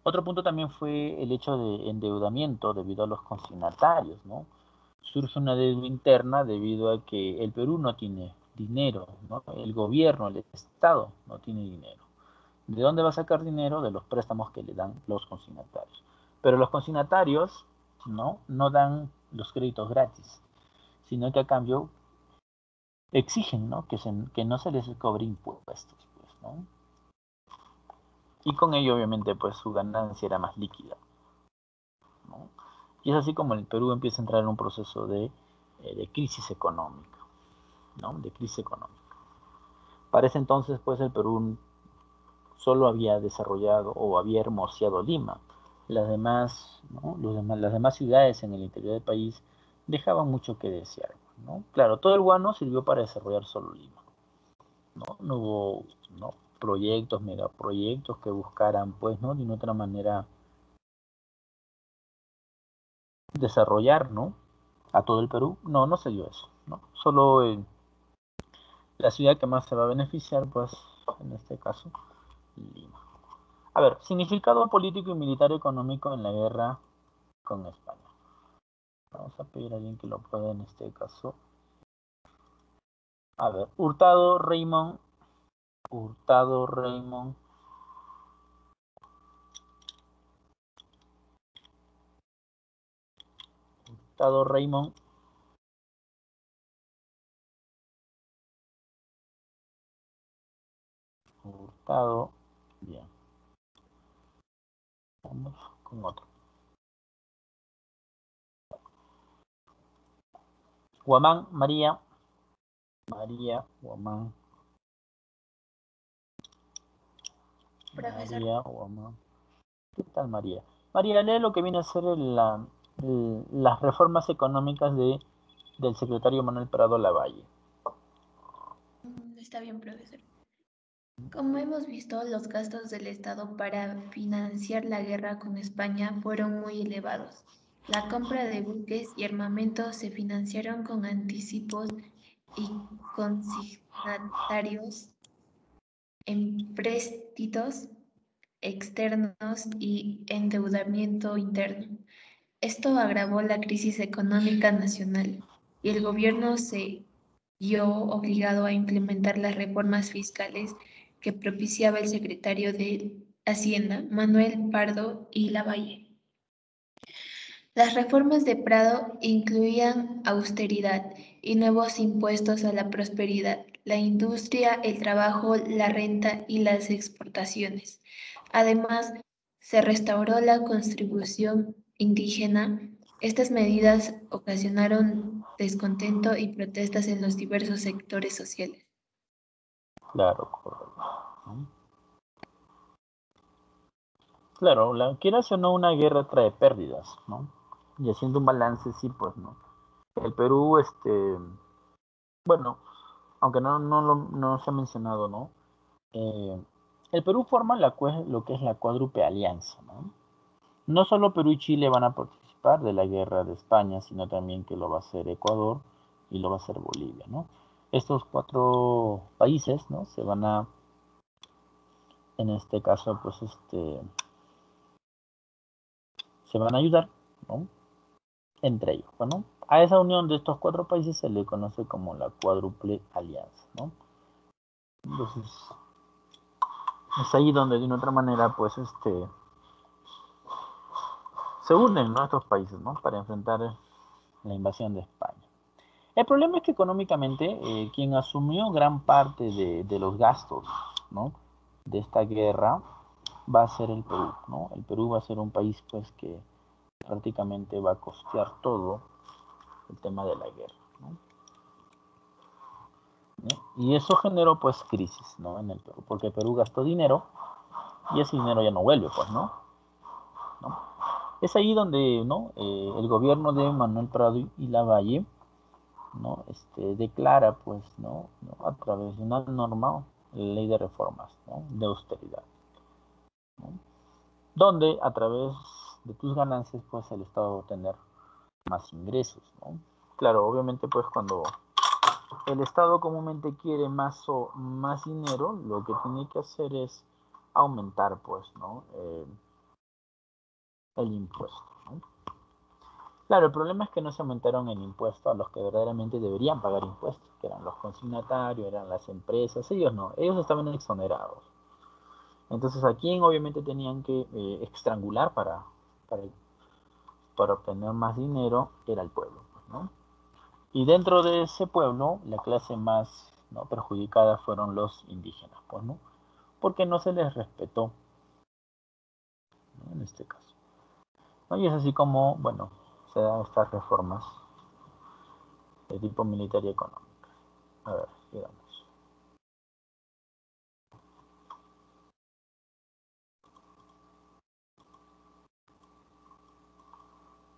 Otro punto también fue el hecho de endeudamiento debido a los consignatarios, ¿no? Surge una deuda interna debido a que el Perú no tiene dinero, ¿no? El gobierno, el Estado no tiene dinero. ¿De dónde va a sacar dinero? De los préstamos que le dan los consignatarios. Pero los consignatarios no dan los créditos gratis, sino que a cambio exigen, ¿no? Que no se les cobre impuestos, pues, ¿no? Y con ello, obviamente, pues su ganancia era más líquida, ¿no? Y es así como el Perú empieza a entrar en un proceso de crisis económica, ¿no? De crisis económica. Para ese entonces, pues, el Perú solo había desarrollado o había hermoseado Lima. Las demás ciudades en el interior del país dejaban mucho que desear, ¿no? Claro, todo el guano sirvió para desarrollar solo Lima, ¿no? No hubo, ¿no?, proyectos, megaproyectos que buscaran, pues, ¿no?, de una otra manera desarrollar, ¿no?, a todo el Perú. No se dio eso, ¿no? Solo la ciudad que más se va a beneficiar, pues, en este caso, Lima. A ver, significado político y militar económico en la guerra con España. Vamos a pedir a alguien que lo pueda en este caso. A ver, Hurtado Raymond. Hurtado Raymond. Hurtado Raymond. Hurtado. Bien. Vamos con otro. Guamán María. María Guamán. Profesor. María Guamán. ¿Qué tal, María? María, lee lo que viene a ser las reformas económicas del secretario Manuel Prado Lavalle. Está bien, profesor. Como hemos visto, los gastos del Estado para financiar la guerra con España fueron muy elevados. La compra de buques y armamentos se financiaron con anticipos y consignatarios, empréstitos externos y endeudamiento interno. Esto agravó la crisis económica nacional y el gobierno se vio obligado a implementar las reformas fiscales que propiciaba el secretario de Hacienda, Manuel Pardo y Lavalle. Las reformas de Prado incluían austeridad y nuevos impuestos a la prosperidad, la industria, el trabajo, la renta y las exportaciones. Además, se restauró la contribución indígena. Estas medidas ocasionaron descontento y protestas en los diversos sectores sociales. Claro, correcto. Claro, quieras o no, una guerra trae pérdidas, ¿no? Y haciendo un balance, sí, pues, ¿no? El Perú, bueno, aunque no se ha mencionado, ¿no? El Perú forma lo que es la cuádruple alianza, ¿no? No solo Perú y Chile van a participar de la guerra de España, sino también que lo va a hacer Ecuador y lo va a hacer Bolivia, ¿no? Estos 4 países, ¿no?, se van a, en este caso, pues, se van a ayudar, ¿no?, entre ellos, ¿no? A esa unión de estos 4 países se le conoce como la cuádruple alianza, ¿no? Entonces, es ahí donde de una otra manera, pues, se unen, ¿no?, estos países, ¿no?, para enfrentar la invasión de España. El problema es que económicamente quien asumió gran parte de los gastos, ¿no?, de esta guerra va a ser el Perú, ¿no? El Perú va a ser un país, pues, que prácticamente va a costear todo el tema de la guerra, ¿no? Y eso generó, pues, crisis, ¿no?, en el Perú, porque el Perú gastó dinero y ese dinero ya no vuelve, pues, ¿no? Es ahí donde, ¿no?, el gobierno de Manuel Prado y Lavalle, ¿no?, declara, pues, ¿no?, a través de una norma, la ley de reformas, ¿no?, de austeridad, ¿no?, donde a través de tus ganancias, pues, el Estado va a tener más ingresos, ¿no? Claro, obviamente pues cuando el Estado comúnmente quiere más dinero, lo que tiene que hacer es aumentar pues, ¿no? El impuesto, ¿no? Claro, el problema es que no se aumentaron el impuesto a los que verdaderamente deberían pagar impuestos, que eran los consignatarios, eran las empresas, ellos no, ellos estaban exonerados. Entonces a quién obviamente tenían que estrangular para obtener más dinero era el pueblo, ¿no? Y dentro de ese pueblo, la clase más, ¿no?, perjudicada fueron los indígenas, pues, ¿no? Porque no se les respetó, ¿no?, en este caso, ¿no? Y es así como, bueno, se dan estas reformas de tipo militar y económico. A ver, digamos.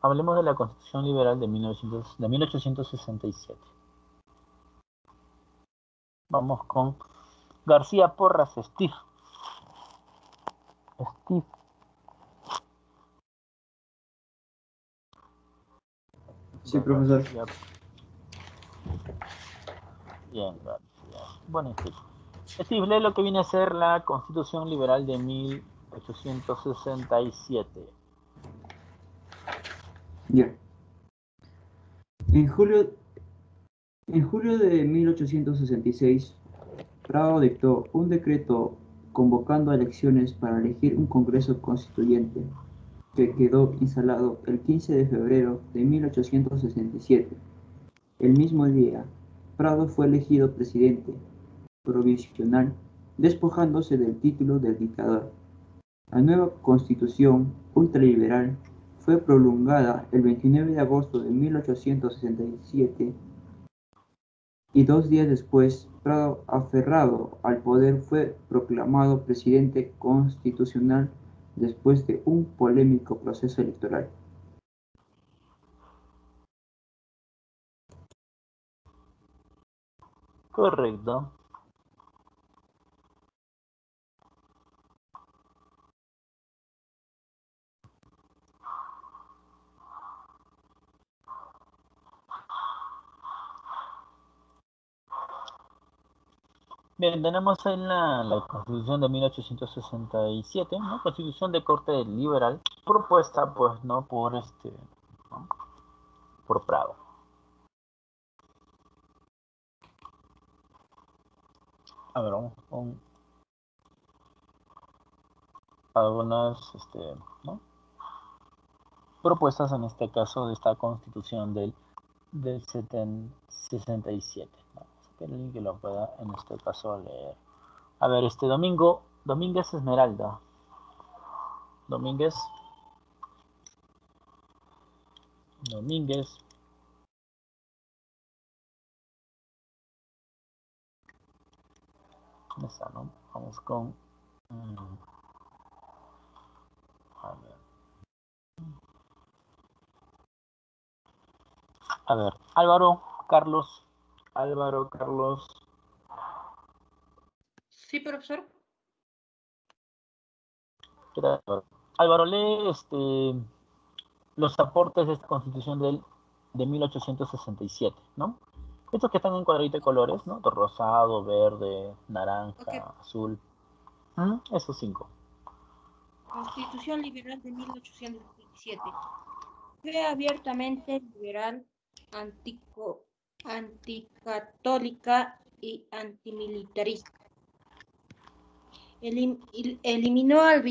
Hablemos de la Constitución Liberal de 1867. Vamos con García Porras, Steve. Sí, profesor. Bien, gracias. Bueno, Steve, lee lo que viene a ser la Constitución Liberal de 1867. Ya. En julio de 1866, Prado dictó un decreto convocando a elecciones para elegir un Congreso Constituyente, que quedó instalado el 15 de febrero de 1867. El mismo día, Prado fue elegido presidente provisional, despojándose del título de dictador. La nueva constitución ultraliberal fue promulgada el 29 de agosto de 1867 y 2 días después, Prado, aferrado al poder, fue proclamado presidente constitucional después de un polémico proceso electoral. Correcto. Bien, tenemos en la Constitución de 1867, ¿no? Constitución de corte liberal, propuesta, pues, ¿no?, por ¿no?, por Prado. A ver, vamos con algunas, ¿no?, propuestas en este caso de esta Constitución del 67. Vamos a que alguien que lo pueda en este caso leer. A ver, Domínguez Esmeralda. Domínguez. ¿Dónde está, no? Vamos con... A ver, Álvaro Carlos. Sí, profesor. Álvaro, lee los aportes de esta Constitución de 1867, ¿no? Estos que están en cuadrito de colores, ¿no? Rosado, verde, naranja, Okay. azul. Esos 5. Constitución Liberal de 1867. Fue abiertamente liberal, anticatólica y antimilitarista. Eliminó al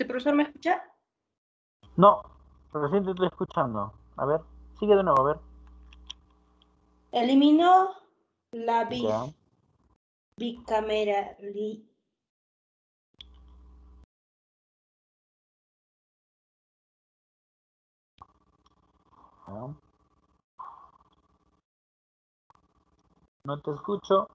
profesor, ¿me escucha? No, recién te estoy escuchando. A ver, sigue de nuevo, a ver. Eliminó la bicameralidad. No te escucho.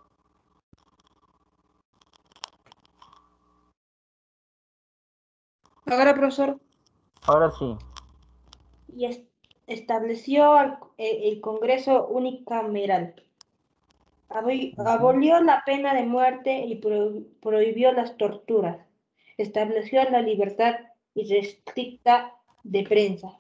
Ahora, profesor. Ahora sí. estableció el Congreso unicameral. Abolió la pena de muerte y prohibió las torturas. Estableció la libertad irrestricta de prensa.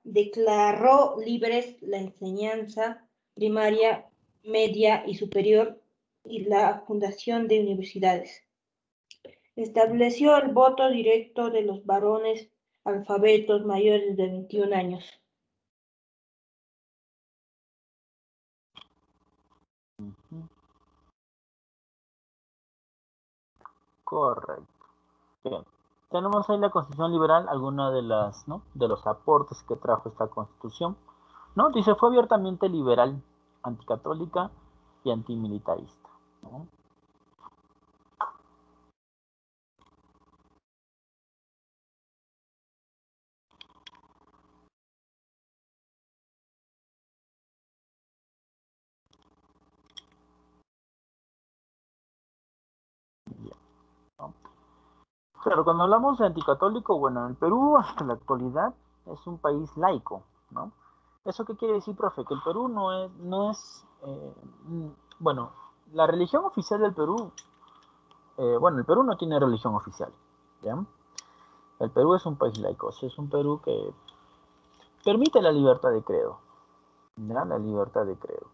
Declaró libres la enseñanza primaria, media y superior y la fundación de universidades. Estableció el voto directo de los varones alfabetos mayores de 21 años. Correcto. Bien. Tenemos ahí la Constitución Liberal, alguna de las, ¿no?, de los aportes que trajo esta Constitución, ¿no? Dice, fue abiertamente liberal, anticatólica y antimilitarista, ¿no? Bien, ¿no? Pero cuando hablamos de anticatólico, bueno, el Perú hasta la actualidad es un país laico, ¿no? ¿Eso qué quiere decir, profe? Que el Perú bueno, la religión oficial del Perú, bueno, el Perú no tiene religión oficial, ¿ya? El Perú es un país laico, es un Perú que permite la libertad de credo, ¿ya? La libertad de credo.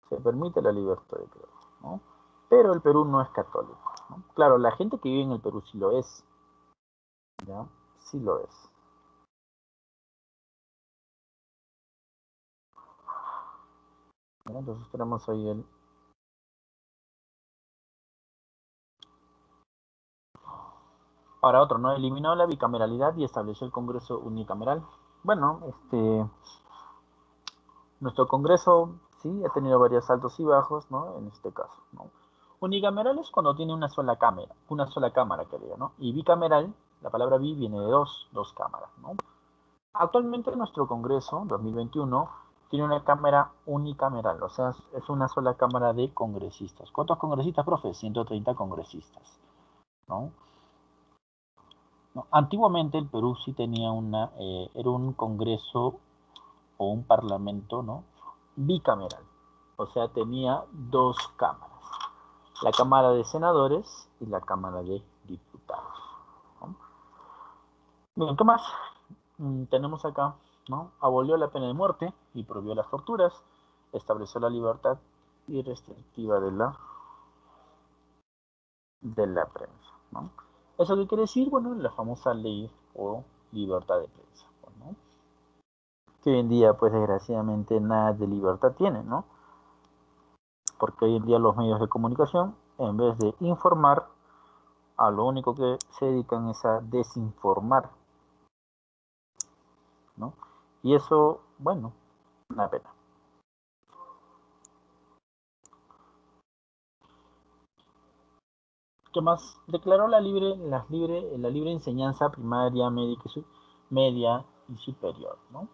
Se permite la libertad de credo, ¿no? Pero el Perú no es católico, ¿no? Claro, la gente que vive en el Perú sí lo es, ¿ya? Sí lo es. ¿Ya? Entonces tenemos ahí el... Ahora otro, ¿no? Eliminó la bicameralidad y estableció el Congreso unicameral. Bueno, nuestro Congreso sí ha tenido varios altos y bajos, ¿no? En este caso, ¿no? Unicameral es cuando tiene una sola cámara, que diga, ¿no? Y bicameral, la palabra bi viene de dos cámaras, ¿no? Actualmente nuestro Congreso, 2021, tiene una cámara unicameral, o sea, es una sola cámara de congresistas. ¿Cuántos congresistas, profe? 130 congresistas, ¿no? No, antiguamente el Perú sí tenía era un Congreso o un Parlamento, ¿no?, bicameral, o sea, tenía dos cámaras, la Cámara de Senadores y la Cámara de Diputados, ¿no? Bien, ¿qué más? Tenemos acá, ¿no? Abolió la pena de muerte y prohibió las torturas, estableció la libertad irrestrictiva de la prensa, ¿no? ¿Eso qué quiere decir? Bueno, la famosa ley o libertad de prensa, ¿no? Que hoy en día, pues desgraciadamente, nada de libertad tiene, ¿no? Porque hoy en día los medios de comunicación, en vez de informar, a lo único que se dedican es a desinformar, ¿no? Y eso, bueno, una pena. ¿Qué más? Declaró la libre enseñanza primaria, media y superior, ¿no?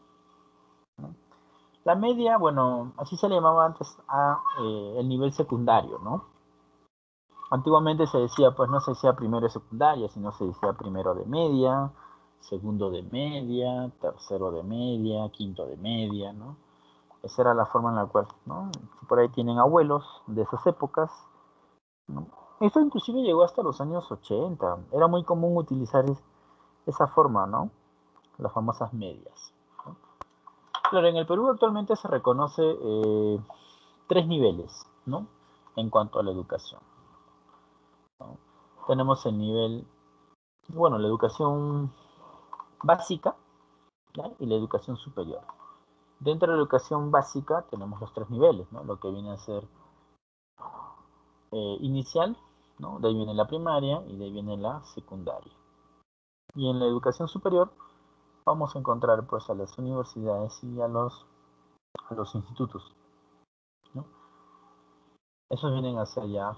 La media, bueno, así se le llamaba antes a el nivel secundario, ¿no? Antiguamente se decía, pues no se decía primero de secundaria, sino se decía primero de media, segundo de media, tercero de media, quinto de media, ¿no? Esa era la forma en la cual, ¿no? Si por ahí tienen abuelos de esas épocas, ¿no? Esto inclusive llegó hasta los años 80. Era muy común utilizar esa forma, ¿no? Las famosas medias, ¿no? Claro, en el Perú actualmente se reconoce 3 niveles, ¿no? En cuanto a la educación, ¿no? Tenemos el nivel, bueno, la educación básica, ¿ya?, y la educación superior. Dentro de la educación básica tenemos los 3 niveles, ¿no? Lo que viene a ser inicial, ¿no? De ahí viene la primaria y de ahí viene la secundaria. Y en la educación superior vamos a encontrar, pues, a las universidades y a los institutos, ¿no? Esos vienen a ser ya,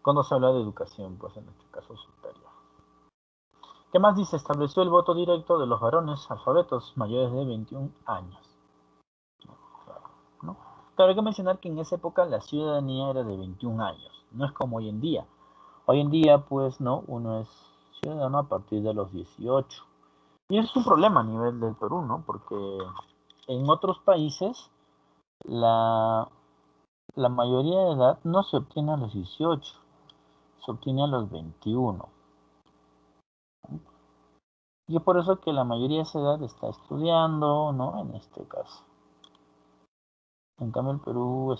cuando se habla de educación, pues en este caso superior. ¿Qué más dice? Estableció el voto directo de los varones alfabetos mayores de 21 años. ¿No? Claro, hay que mencionar que en esa época la ciudadanía era de 21 años, no es como hoy en día. Hoy en día, pues, no, uno es ciudadano a partir de los 18. Y es un problema a nivel del Perú, ¿no? Porque en otros países la mayoría de edad no se obtiene a los 18, se obtiene a los 21. Y es por eso que la mayoría de esa edad está estudiando, ¿no? En este caso. En cambio el Perú,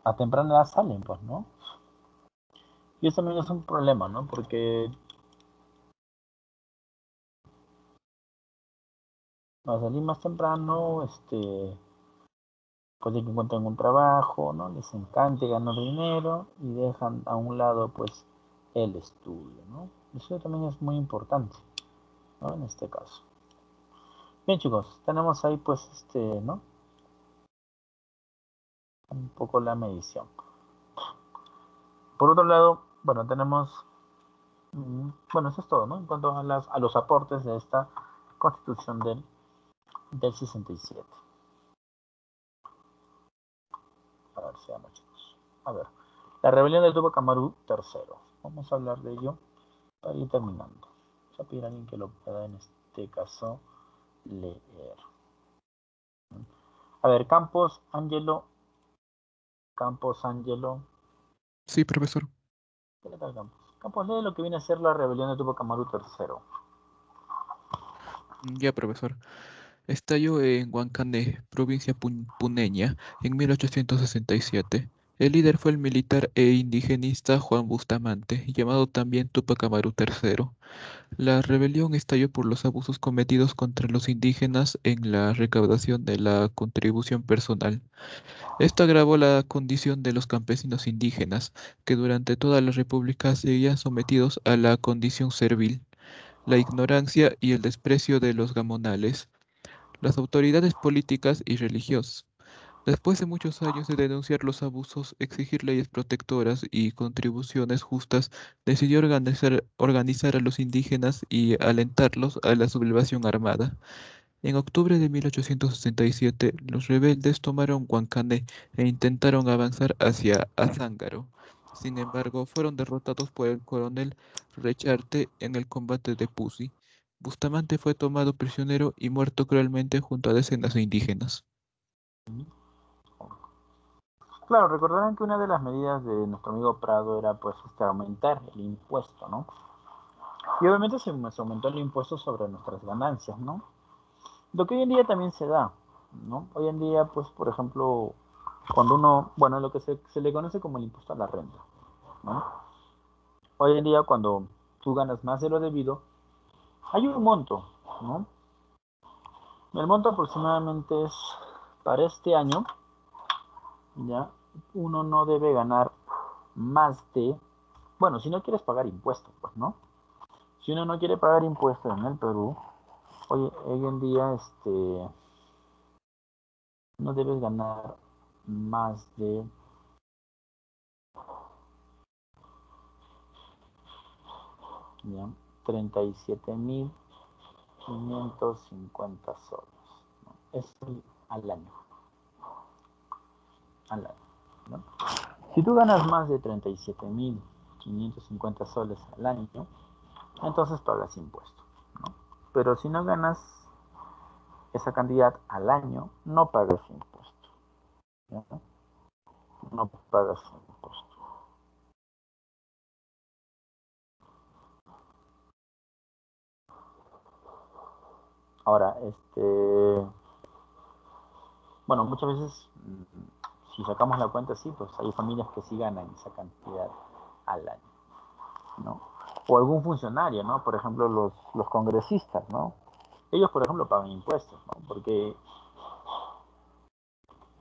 a temprana edad salen, pues, ¿no? Y eso también es un problema, ¿no? Porque a salir más temprano, puede que encuentren un trabajo, ¿no? Les encante ganar dinero y dejan a un lado, pues, el estudio, ¿no? Eso también es muy importante, ¿no? En este caso. Bien, chicos, tenemos ahí, pues, ¿no? Un poco la medición. Por otro lado, bueno, tenemos, bueno, eso es todo, ¿no? En cuanto a los aportes de esta Constitución del 67. A ver, seamos chicos. A ver, la rebelión del Tupac Amaru III. Vamos a hablar de ello para ir terminando. Vamos a pedir a alguien que lo pueda, en este caso, leer. A ver, Campos Angelo. Sí, profesor. ¿Qué tal, Campos? Campos, lee lo que viene a ser la rebelión de Tupac Amaru III. Ya, profesor. Estalló en Huancané, provincia puneña, en 1867. El líder fue el militar e indigenista Juan Bustamante, llamado también Tupac Amaru III. La rebelión estalló por los abusos cometidos contra los indígenas en la recaudación de la contribución personal. Esto agravó la condición de los campesinos indígenas, que durante toda la república seguían sometidos a la condición servil, la ignorancia y el desprecio de los gamonales, las autoridades políticas y religiosas. Después de muchos años de denunciar los abusos, exigir leyes protectoras y contribuciones justas, decidió organizar a los indígenas y alentarlos a la sublevación armada. En octubre de 1867, los rebeldes tomaron Huancané e intentaron avanzar hacia Azángaro. Sin embargo, fueron derrotados por el coronel Recharte en el combate de Pusi. Bustamante fue tomado prisionero y muerto cruelmente junto a decenas de indígenas. Claro, recordarán que una de las medidas de nuestro amigo Prado era, pues, aumentar el impuesto, ¿no? Y obviamente se aumentó el impuesto sobre nuestras ganancias, ¿no? Lo que hoy en día también se da, ¿no? Hoy en día, pues, por ejemplo, cuando uno, bueno, lo que se le conoce como el impuesto a la renta, ¿no? Hoy en día, cuando tú ganas más de lo debido, hay un monto, ¿no? El monto aproximadamente es, para este año, ya, uno no debe ganar más de, bueno, si no quieres pagar impuestos, pues, ¿no? Si uno no quiere pagar impuestos en el Perú, hoy en día, no debes ganar más de 37.550 soles, ¿no? Es al año. ¿No? Si tú ganas más de 37.550 soles al año, entonces pagas impuestos, ¿no? Pero si no ganas esa cantidad al año, no pagas impuestos, ¿no? No pagas impuestos. Ahora, bueno, muchas veces, si sacamos la cuenta, sí, pues hay familias que sí ganan esa cantidad al año, ¿no? O algún funcionario, ¿no? Por ejemplo, los congresistas, ¿no? Ellos, por ejemplo, pagan impuestos, ¿no? Porque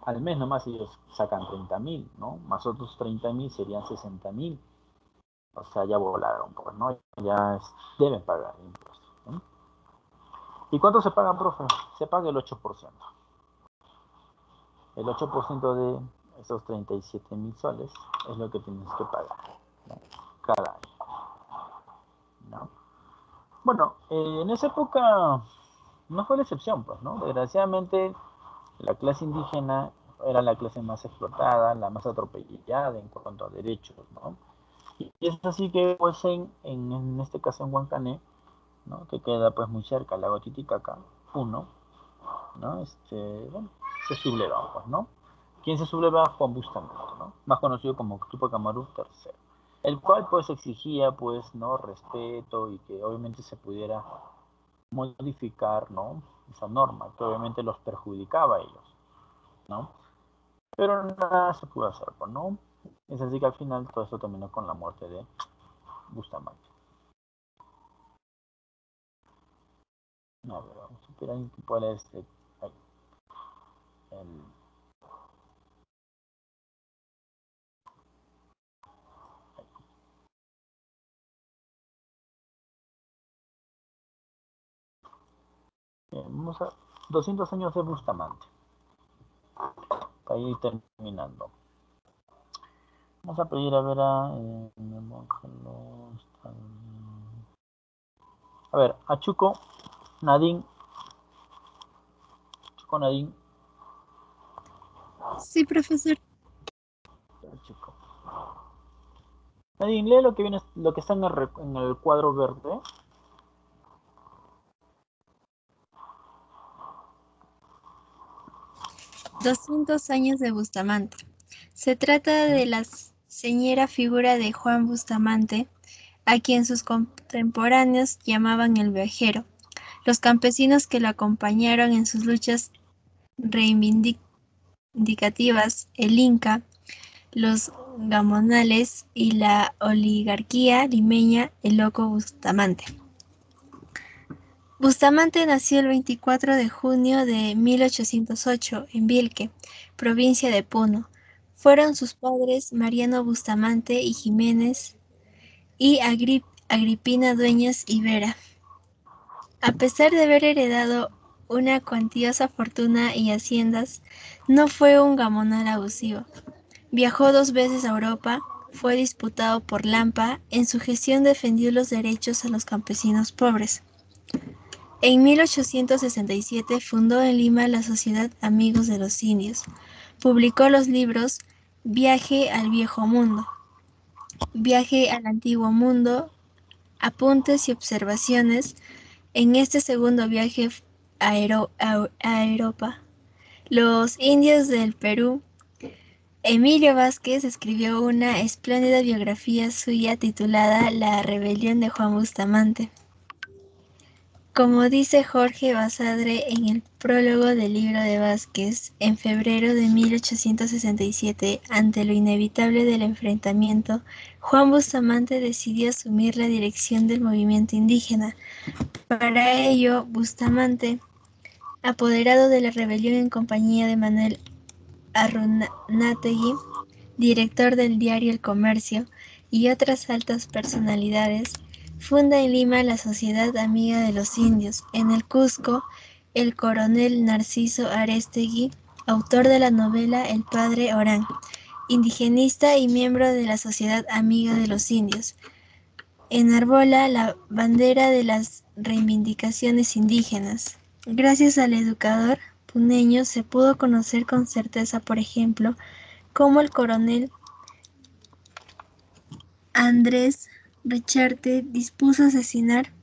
al mes nomás ellos sacan 30.000, ¿no? Más otros 30.000 serían 60.000. O sea, ya volaron, pues, ¿no? Ya deben pagar impuestos, ¿no? ¿Y cuánto se paga, profe? Se paga el 8%. El 8% de esos 37.000 soles es lo que tienes que pagar, ¿no? Cada año, ¿no? Bueno, en esa época no fue la excepción, pues, ¿no? Desgraciadamente, la clase indígena era la clase más explotada, la más atropellada en cuanto a derechos, ¿no? Y es así que pues en este caso en Huancané, ¿no? Que queda pues muy cerca al lago Titicaca, uno, ¿no? Bueno, se subleva, pues, ¿no? ¿Quién se subleva? Juan Bustamante, ¿no? Más conocido como Tupac Amaru III, el cual pues exigía pues, ¿no? Respeto y que obviamente se pudiera modificar, ¿no? Esa norma, que obviamente los perjudicaba a ellos, ¿no? Pero nada se pudo hacer, pues, ¿no? Es así que al final todo esto terminó con la muerte de Bustamante. A ver, vamos a esperar cuál es el vamos a 200 años de Bustamante. Para ir terminando. Vamos a pedir a ver a Chuco Nadine. Chuco Nadine. Sí, profesor. Chuco. Nadine, lee lo que está en el cuadro verde. «200 años de Bustamante». Se trata de la señera figura de Juan Bustamante, a quien sus contemporáneos llamaban el viajero. Los campesinos que lo acompañaron en sus luchas reivindicativas, el Inca, los gamonales y la oligarquía limeña, el loco Bustamante. Bustamante nació el 24 de junio de 1808 en Vilque, provincia de Puno. Fueron sus padres Mariano Bustamante y Jiménez y Agripina Dueñas y Vera. A pesar de haber heredado una cuantiosa fortuna y haciendas, no fue un gamonal abusivo. Viajó 2 veces a Europa, fue diputado por Lampa, en su gestión defendió los derechos a los campesinos pobres. En 1867 fundó en Lima la Sociedad Amigos de los Indios. Publicó los libros Viaje al Viejo Mundo, Viaje al Antiguo Mundo, Apuntes y Observaciones. En este segundo viaje a Europa, los indios del Perú, Emilio Vázquez escribió una espléndida biografía suya titulada La rebelión de Juan Bustamante. Como dice Jorge Basadre en el prólogo del libro de Vázquez, en febrero de 1867, ante lo inevitable del enfrentamiento, Juan Bustamante decidió asumir la dirección del movimiento indígena. Para ello, Bustamante, apoderado de la rebelión en compañía de Manuel Arrunategui, director del diario El Comercio, y otras altas personalidades, funda en Lima la Sociedad Amiga de los Indios. En el Cusco, el coronel Narciso Arestegui, autor de la novela El Padre Orán, indigenista y miembro de la Sociedad Amiga de los Indios, enarbola la bandera de las reivindicaciones indígenas. Gracias al educador puneño se pudo conocer con certeza, por ejemplo, cómo el coronel Andrés Richarte dispuso asesinar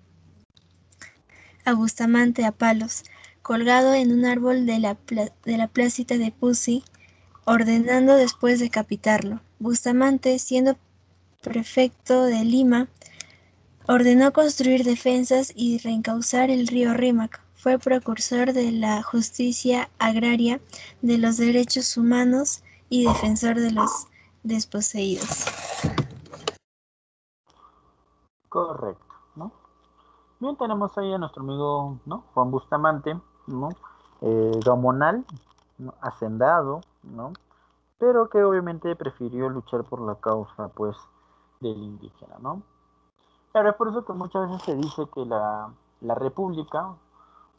a Bustamante a palos, colgado en un árbol de la placita de Pusi, ordenando después decapitarlo. Bustamante, siendo prefecto de Lima, ordenó construir defensas y reencauzar el río Rímac. Fue precursor de la justicia agraria, de los derechos humanos y defensor de los desposeídos. Correcto, ¿no? Bien, tenemos ahí a nuestro amigo, ¿no? Juan Bustamante, ¿no? Gamonal, ¿no? Hacendado, ¿no? Pero que obviamente prefirió luchar por la causa, pues, del indígena, ¿no? Claro, es por eso que muchas veces se dice que la República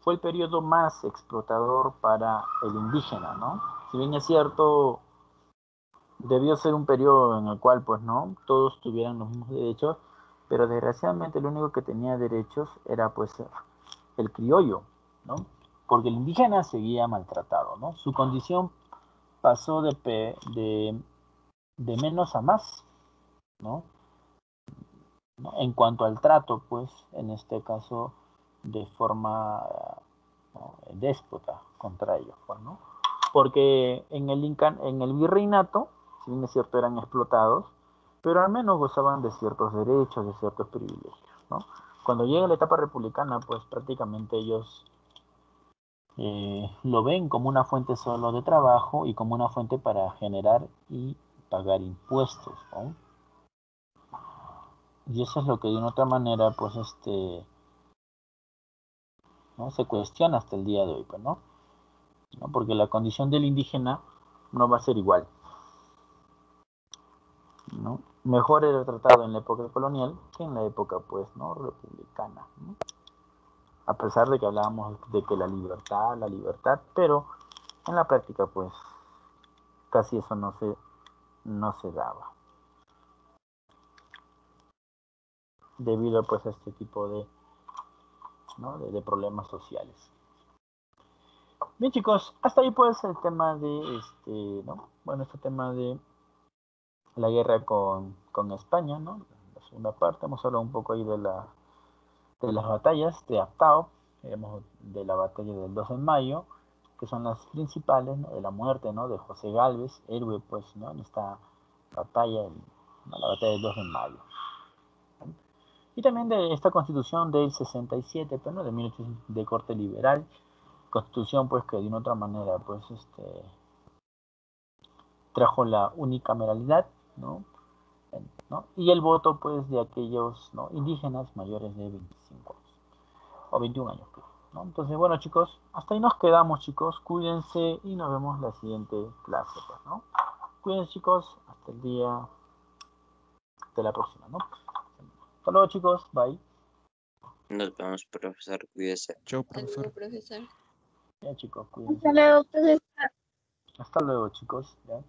fue el periodo más explotador para el indígena, ¿no? Si bien es cierto, debió ser un periodo en el cual, pues, ¿no? Todos tuvieran los mismos derechos, pero desgraciadamente el único que tenía derechos era, pues, el criollo, ¿no? Porque el indígena seguía maltratado, ¿no? Su condición pasó de menos a más, ¿no? ¿no? En cuanto al trato, pues, en este caso, de forma, ¿no?, déspota contra ellos, pues, ¿no? Porque en el virreinato, si bien es cierto, eran explotados, pero al menos gozaban de ciertos derechos, de ciertos privilegios, ¿no? Cuando llega la etapa republicana, pues prácticamente ellos lo ven como una fuente solo de trabajo y como una fuente para generar y pagar impuestos, ¿no? Y eso es lo que de una otra manera, pues, ¿no?, se cuestiona hasta el día de hoy, pues, ¿no? Porque la condición del indígena no va a ser igual, ¿no? Mejor era tratado en la época colonial que en la época, pues, ¿no?, republicana, ¿no? A pesar de que hablábamos de que la libertad, pero en la práctica, pues, casi eso no se daba, debido, pues, a este tipo de, ¿no?, de problemas sociales. Bien, chicos, hasta ahí, pues, el tema de, ¿no? Bueno, este tema de la guerra con España, ¿no? La segunda parte, hemos hablado un poco ahí de las batallas de Aptao, digamos, de la batalla del 2 de mayo, que son las principales, ¿no?, de la muerte, ¿no?, de José Gálvez, héroe, pues, ¿no?, en esta batalla, ¿no?, la batalla del 2 de mayo. Y también de esta constitución del 67, pues, ¿no?, de 1800, de corte liberal, constitución, pues, que de una otra manera, pues, trajo la unicameralidad, ¿no? Y el voto, pues, de aquellos, ¿no?, indígenas mayores de 25 años, o 21 años, ¿no? Entonces, bueno, chicos, hasta ahí nos quedamos, chicos. Cuídense y nos vemos la siguiente clase, pues, ¿no? Cuídense, chicos, hasta el día de la próxima, ¿no? Hasta luego, chicos, bye. Nos vemos, profesor, cuídese. Chao, Hasta luego, profesor. profesor. Ya, chicos, cuídense. Hasta luego, profesor. Hasta luego, chicos, ¿ya?